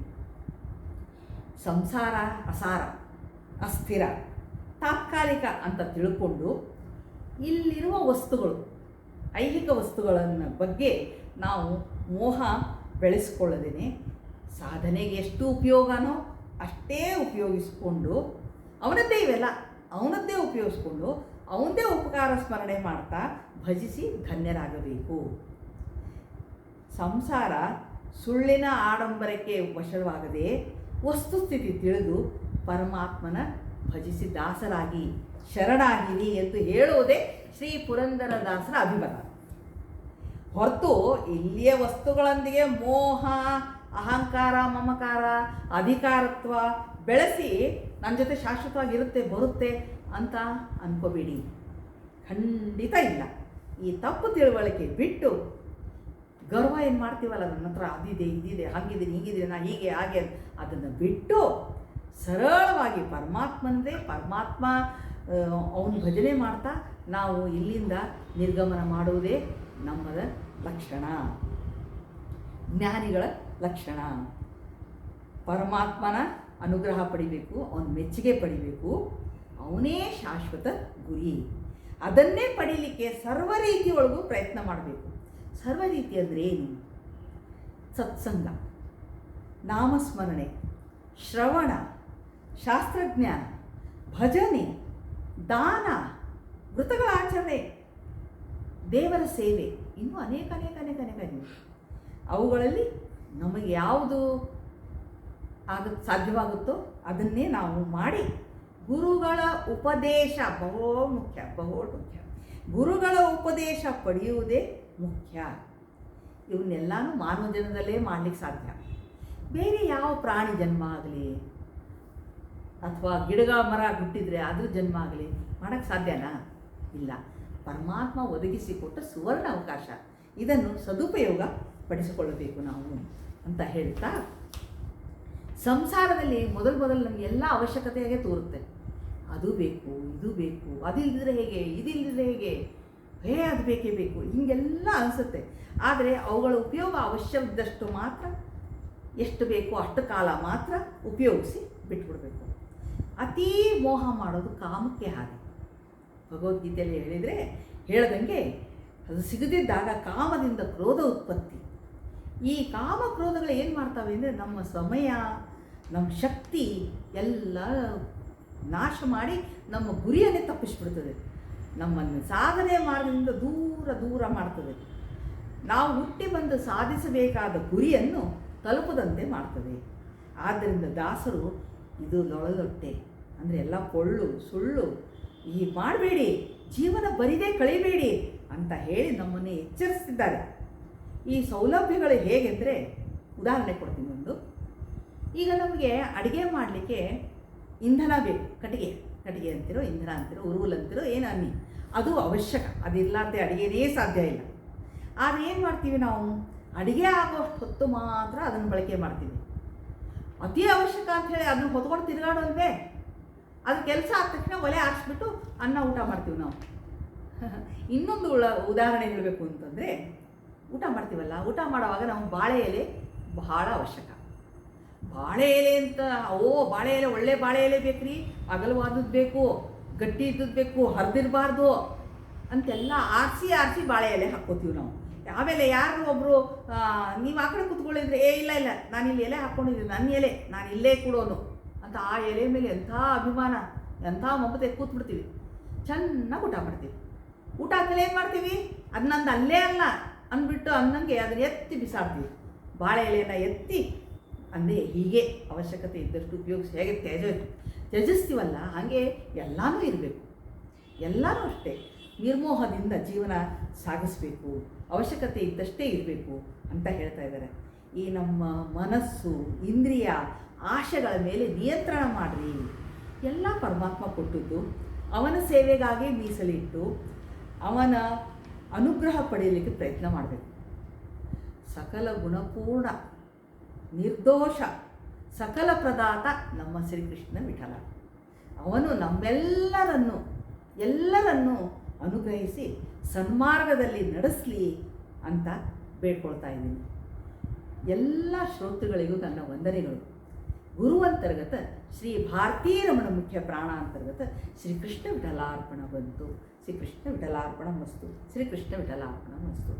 ಸಂಸಾರ ಅಸಾರ, ಅಸ್ಥಿರ, ತಾತ್ಕಾಲಿಕ ಅಂತ ತಿಳ್ಕೊಂಡು ಇಲ್ಲಿರುವ ವಸ್ತುಗಳು, ಐಹಿಕ ವಸ್ತುಗಳನ್ನು ಬಗ್ಗೆ ನಾವು ಮೋಹ ಬೆಳೆಸ್ಕೊಳ್ಳದೇನೆ ಸಾಧನೆಗೆ ಎಷ್ಟು ಉಪಯೋಗನೋ ಅಷ್ಟೇ ಉಪಯೋಗಿಸ್ಕೊಂಡು ಅವನದ್ದೇ ಉಪಯೋಗಿಸ್ಕೊಂಡು ಅವನದೇ ಉಪಕಾರ ಸ್ಮರಣೆ ಮಾಡ್ತಾ ಭಜಿಸಿ ಧನ್ಯರಾಗಬೇಕು. ಸಂಸಾರ ಸುಳ್ಳಿನ ಆಡಂಬರಕ್ಕೆ ವಶವಾಗದೆ ವಸ್ತುಸ್ಥಿತಿ ತಿಳಿದು ಪರಮಾತ್ಮನ ಭಜಿಸಿ ದಾಸರಾಗಿ ಶರಣಾಗಿರಿ ಎಂದು ಹೇಳುವುದೇ ಶ್ರೀ ಪುರಂದರದಾಸರ ಅಭಿಮತ. ಹೊರತು ಇಲ್ಲಿಯ ವಸ್ತುಗಳೊಂದಿಗೆ ಮೋಹ, ಅಹಂಕಾರ, ಮಮಕಾರ, ಅಧಿಕಾರತ್ವ ಬೆಳೆಸಿ ನನ್ನ ಜೊತೆ ಶಾಶ್ವತವಾಗಿರುತ್ತೆ, ಬರುತ್ತೆ ಅಂತ ಅಂದ್ಕೋಬೇಡಿ. ಖಂಡಿತ ಇಲ್ಲ. ಈ ತಪ್ಪು ತಿಳುವಳಿಕೆ ಬಿಟ್ಟು ಗರ್ವ ಏನು ಮಾಡ್ತೀವಲ್ಲ, ನನ್ನ ಹತ್ರ ಅದಿದೆ ಇದಿದೆ ಹಾಗಿದ್ದೀನಿ ಹೀಗಿದ್ದೀನಿ ನಾ ಹೀಗೆ ಹಾಗೆ ಅದನ್ನು ಬಿಟ್ಟು ಸರಳವಾಗಿ ಪರಮಾತ್ಮ ಅವನ ಭಜನೆ ಮಾಡ್ತಾ ನಾವು ಇಲ್ಲಿಂದ ನಿರ್ಗಮನ ಮಾಡುವುದೇ ನಮ್ಮದ ಲಕ್ಷಣ, ಜ್ಞಾನಿಗಳ ಲಕ್ಷಣ. ಪರಮಾತ್ಮನ ಅನುಗ್ರಹ ಪಡಿಬೇಕು, ಅವನ ಮೆಚ್ಚುಗೆ ಪಡಿಬೇಕು, ಅವನೇ ಶಾಶ್ವತ ಗುರಿ. ಅದನ್ನೇ ಪಡೀಲಿಕ್ಕೆ ಸರ್ವ ರೀತಿಯೊಳಗೂ ಪ್ರಯತ್ನ ಮಾಡಬೇಕು. ಸರ್ವ ರೀತಿ ಅಂದರೆ ಏನು? ಸತ್ಸಂಗ, ನಾಮಸ್ಮರಣೆ, ಶ್ರವಣ, ಶಾಸ್ತ್ರಜ್ಞಾನ, ಭಜನೆ, ದಾನ, ವೃತಗಳ ಆಚರಣೆ, ದೇವರ ಸೇವೆ, ಇನ್ನೂ ಅನೇಕ ಅವುಗಳಲ್ಲಿ ನಮಗೆ ಯಾವುದು ಸಾಧ್ಯವಾಗುತ್ತೋ ಅದನ್ನೇ ನಾವು ಮಾಡಿ ಗುರುಗಳ ಉಪದೇಶ ಬಹು ಮುಖ್ಯ. ಗುರುಗಳ ಉಪದೇಶ ಪಡೆಯುವುದೇ ಮುಖ್ಯ. ಇವನ್ನೆಲ್ಲನೂ ಮಾನವ ಜನ್ಮದಲ್ಲೇ ಮಾಡಲಿಕ್ಕೆ ಸಾಧ್ಯ. ಬೇರೆ ಯಾವ ಪ್ರಾಣಿ ಜನ್ಮ ಆಗಲಿ ಅಥವಾ ಗಿಡ ಮರ ಹುಟ್ಟಿದರೆ ಅದ್ರ ಜನ್ಮ ಆಗಲಿ ಮಾಡೋಕ್ಕೆ ಸಾಧ್ಯನಾ? ಇಲ್ಲ. ಪರಮಾತ್ಮ ಒದಗಿಸಿಕೊಟ್ಟ ಸುವರ್ಣ ಅವಕಾಶ, ಇದನ್ನು ಸದುಪಯೋಗ ಪಡಿಸಿಕೊಳ್ಳಬೇಕು ನಾವು ಅಂತ ಹೇಳ್ತಾ, ಸಂಸಾರದಲ್ಲಿ ಮೊದಲು ನಮಗೆ ಎಲ್ಲ ಅವಶ್ಯಕತೆಯಾಗೆ ತೋರುತ್ತೆ. ಅದು ಬೇಕು, ಇದು ಬೇಕು, ಅದಿಲ್ಲದ್ರೆ ಹೇಗೆ, ಇದಿಲ್ಲದ್ರೆ ಹೇಗೆ, ಅದು ಬೇಕೇ ಬೇಕು, ಹೀಗೆಲ್ಲ ಅನಿಸುತ್ತೆ. ಆದರೆ ಅವುಗಳ ಉಪಯೋಗ ಅವಶ್ಯವಿದ್ದಷ್ಟು ಮಾತ್ರ, ಎಷ್ಟು ಬೇಕೋ ಅಷ್ಟು ಕಾಲ ಮಾತ್ರ ಉಪಯೋಗಿಸಿ ಬಿಟ್ಬಿಡಬೇಕು. ಅತೀ ಮೋಹ ಮಾಡೋದು ಕಾಮಕ್ಕೆ ಹಾಗೆ. ಭಗವದ್ಗೀತೆಯಲ್ಲಿ ಹೇಳ್ದಂಗೆ ಅದು ಸಿಗದಿದ್ದಾಗ ಕಾಮದಿಂದ ಕ್ರೋಧ ಉತ್ಪತ್ತಿ. ಈ ಕಾಮ ಕ್ರೋಧಗಳು ಏನು ಮಾಡ್ತವೆ ಅಂದರೆ ನಮ್ಮ ಸಮಯ, ನಮ್ಮ ಶಕ್ತಿ ಎಲ್ಲ ನಾಶ ಮಾಡಿ ನಮ್ಮ ಗುರಿಯನ್ನೇ ತಪ್ಪಿಸ್ಬಿಡ್ತದೆ. ನಮ್ಮನ್ನು ಸಾಧನೆ ಮಾರ್ಗದಿಂದ ದೂರ ಮಾಡ್ತದೆ. ನಾವು ಹುಟ್ಟಿ ಬಂದು ಸಾಧಿಸಬೇಕಾದ ಗುರಿಯನ್ನು ತಲುಪದಂತೆ ಮಾಡ್ತದೆ. ಆದ್ದರಿಂದ ದಾಸರು ಇದು ಲೊಳಲೊಟ್ಟೆ ಅಂದರೆ ಎಲ್ಲ ಪೊಳ್ಳು ಸುಳ್ಳು ಈ ಮಾಡಬೇಡಿ, ಜೀವನ ಬರಿದೇ ಕಳಿಬೇಡಿ ಅಂತ ಹೇಳಿ ನಮ್ಮನ್ನೇ ಎಚ್ಚರಿಸ್ತಿದ್ದಾರೆ. ಈ ಸೌಲಭ್ಯಗಳು ಹೇಗೆಂದರೆ, ಉದಾಹರಣೆ ಕೊಡ್ತೀನಿ ಒಂದು. ಈಗ ನಮಗೆ ಅಡುಗೆ ಮಾಡಲಿಕ್ಕೆ ಇಂಧನ ಬೇಕು, ಕಟ್ಟಿಗೆ ಅಂತಿರೋ, ಇಂಧನ ಅಂತಿರೋ, ಉರುವಲ್ ಅಂತಿರೋ, ಏನು ಅನ್ನಿ, ಅದು ಅವಶ್ಯಕ. ಅದಿಲ್ಲಾರ್ದೆ ಅಡುಗೆನೇ ಸಾಧ್ಯ ಇಲ್ಲ. ಆದರೆ ಏನು ಮಾಡ್ತೀವಿ ನಾವು? ಅಡುಗೆ ಆಗೋಷ್ಟು ಹೊತ್ತು ಮಾತ್ರ ಅದನ್ನು ಬಳಕೆ ಮಾಡ್ತೀವಿ. ಅತಿ ಅವಶ್ಯಕ ಅಂಥೇಳಿ ಅದನ್ನು ಹೊತ್ಕೊಂಡು ತಿರುಗಾಡೋಲ್ವೇ? ಅದು ಕೆಲಸ ಆದ ತಕ್ಷಣ ಒಲೆ ಹಾರಿಸ್ಬಿಟ್ಟು ಅನ್ನ ಊಟ ಮಾಡ್ತೀವಿ ನಾವು. ಇನ್ನೊಂದು ಉದಾಹರಣೆ ಹೇಳಬೇಕು ಅಂತಂದರೆ, ಊಟ ಮಾಡ್ತೀವಲ್ಲ, ಊಟ ಮಾಡುವಾಗ ನಾವು ಬಾಳೆ ಎಲೆ ಬಹಳ ಅವಶ್ಯಕ. ಬಾಳೆ ಎಲೆ ಅಂತ ಬಾಳೆ ಎಲೆ, ಒಳ್ಳೆ ಬಾಳೆ ಎಲೆ ಬೇಕ್ರಿ, ಅಗಲವಾದದ್ದು ಬೇಕು, ಗಟ್ಟಿ ಇದ್ದದ್ದು ಬೇಕು, ಹರಿದಿರಬಾರ್ದು ಅಂತೆಲ್ಲ ಆರಿಸಿ ಬಾಳೆ ಎಲೆ ಹಾಕ್ಕೋತೀವಿ ನಾವು. ಆಮೇಲೆ ಯಾರು ಒಬ್ಬರು ನೀವು ಆ ಕಡೆ ಕೂತ್ಕೊಳ್ಳಿದ್ರೆ, ಇಲ್ಲ ನಾನು ಇಲ್ಲಿ ಎಲೆ ಹಾಕ್ಕೊಂಡಿದ್ದೀನಿ, ನನ್ನ ಎಲೆ ನಾನು ಇಲ್ಲೇ ಕೊಡೋನು ಅಂತ ಆ ಎಲೆ ಮೇಲೆ ಎಂಥ ಅಭಿಮಾನ, ಎಂಥ ಮಮತೆ ಕೂತ್ಬಿಡ್ತೀವಿ. ಚೆನ್ನಾಗಿ ಊಟ ಮಾಡ್ತೀವಿ. ಊಟ ಆದಮೇಲೆ ಏನು ಮಾಡ್ತೀವಿ? ಅದನ್ನಂದು ಅಲ್ಲೇ ಅಲ್ಲ ಅಂದ್ಬಿಟ್ಟು ಅನ್ನಂಗೆ ಅದನ್ನು ಎತ್ತಿ ಬಿಸಾಡ್ತೀವಿ. ಬಾಳೆ ಎಲೆಯನ್ನು ಎತ್ತಿ ಅಂದರೆ ಹೀಗೆ ಅವಶ್ಯಕತೆ ಇದ್ದಷ್ಟು ಉಪಯೋಗಿಸಿ ಹೇಗೆ ತ್ಯಜಿಸ್ತೀವಲ್ಲ, ಹಾಗೆ ಎಲ್ಲನೂ ಇರಬೇಕು. ಎಲ್ಲನೂ ಅಷ್ಟೇ ನಿರ್ಮೋಹದಿಂದ ಜೀವನ ಸಾಗಿಸಬೇಕು, ಅವಶ್ಯಕತೆ ಇದ್ದಷ್ಟೇ ಇರಬೇಕು ಅಂತ ಹೇಳ್ತಾ ಇದ್ದಾರೆ. ಈ ನಮ್ಮ ಮನಸ್ಸು, ಇಂದ್ರಿಯ, ಆಶೆಗಳ ಮೇಲೆ ನಿಯಂತ್ರಣ ಮಾಡಿರಿ. ಎಲ್ಲ ಪರಮಾತ್ಮ ಕೊಟ್ಟದ್ದು ಅವನ ಸೇವೆಗಾಗಿ ಮೀಸಲಿಟ್ಟು ಅವನ ಅನುಗ್ರಹ ಪಡೆಯಲಿಕ್ಕೆ ಪ್ರಯತ್ನ ಮಾಡಬೇಕು. ಸಕಲ ಗುಣಪೂರ್ಣ ನಿರ್ದೋಷ ಸಕಲ ಪ್ರದಾತ ನಮ್ಮ ಶ್ರೀಕೃಷ್ಣ ವಿಠಲ. ಅವನು ಎಲ್ಲರನ್ನೂ ಅನುಗ್ರಹಿಸಿ ಸನ್ಮಾರ್ಗದಲ್ಲಿ ನಡೆಸಲಿ ಅಂತ ಬೇಡ್ಕೊಳ್ತಾ ಇದ್ದೀನಿ. ಎಲ್ಲ ಶ್ರೋತೃಗಳಿಗೂ ನನ್ನ ವಂದನೆಗಳು. ಗುರುವಂತರ್ಗತ ಶ್ರೀ ಭಾರತೀರಮಣ ಮುಖ್ಯ ಪ್ರಾಣಾಂತರ್ಗತ ಶ್ರೀಕೃಷ್ಣ ವಿಠಲಾರ್ಪಣ ಬಂತು. ಶ್ರೀಕೃಷ್ಣ ವಿಠಲಾರ್ಪಣ ಮಸ್ತು. ಶ್ರೀಕೃಷ್ಣ ವಿಠಲಾರ್ಪಣ ಮಸ್ತು.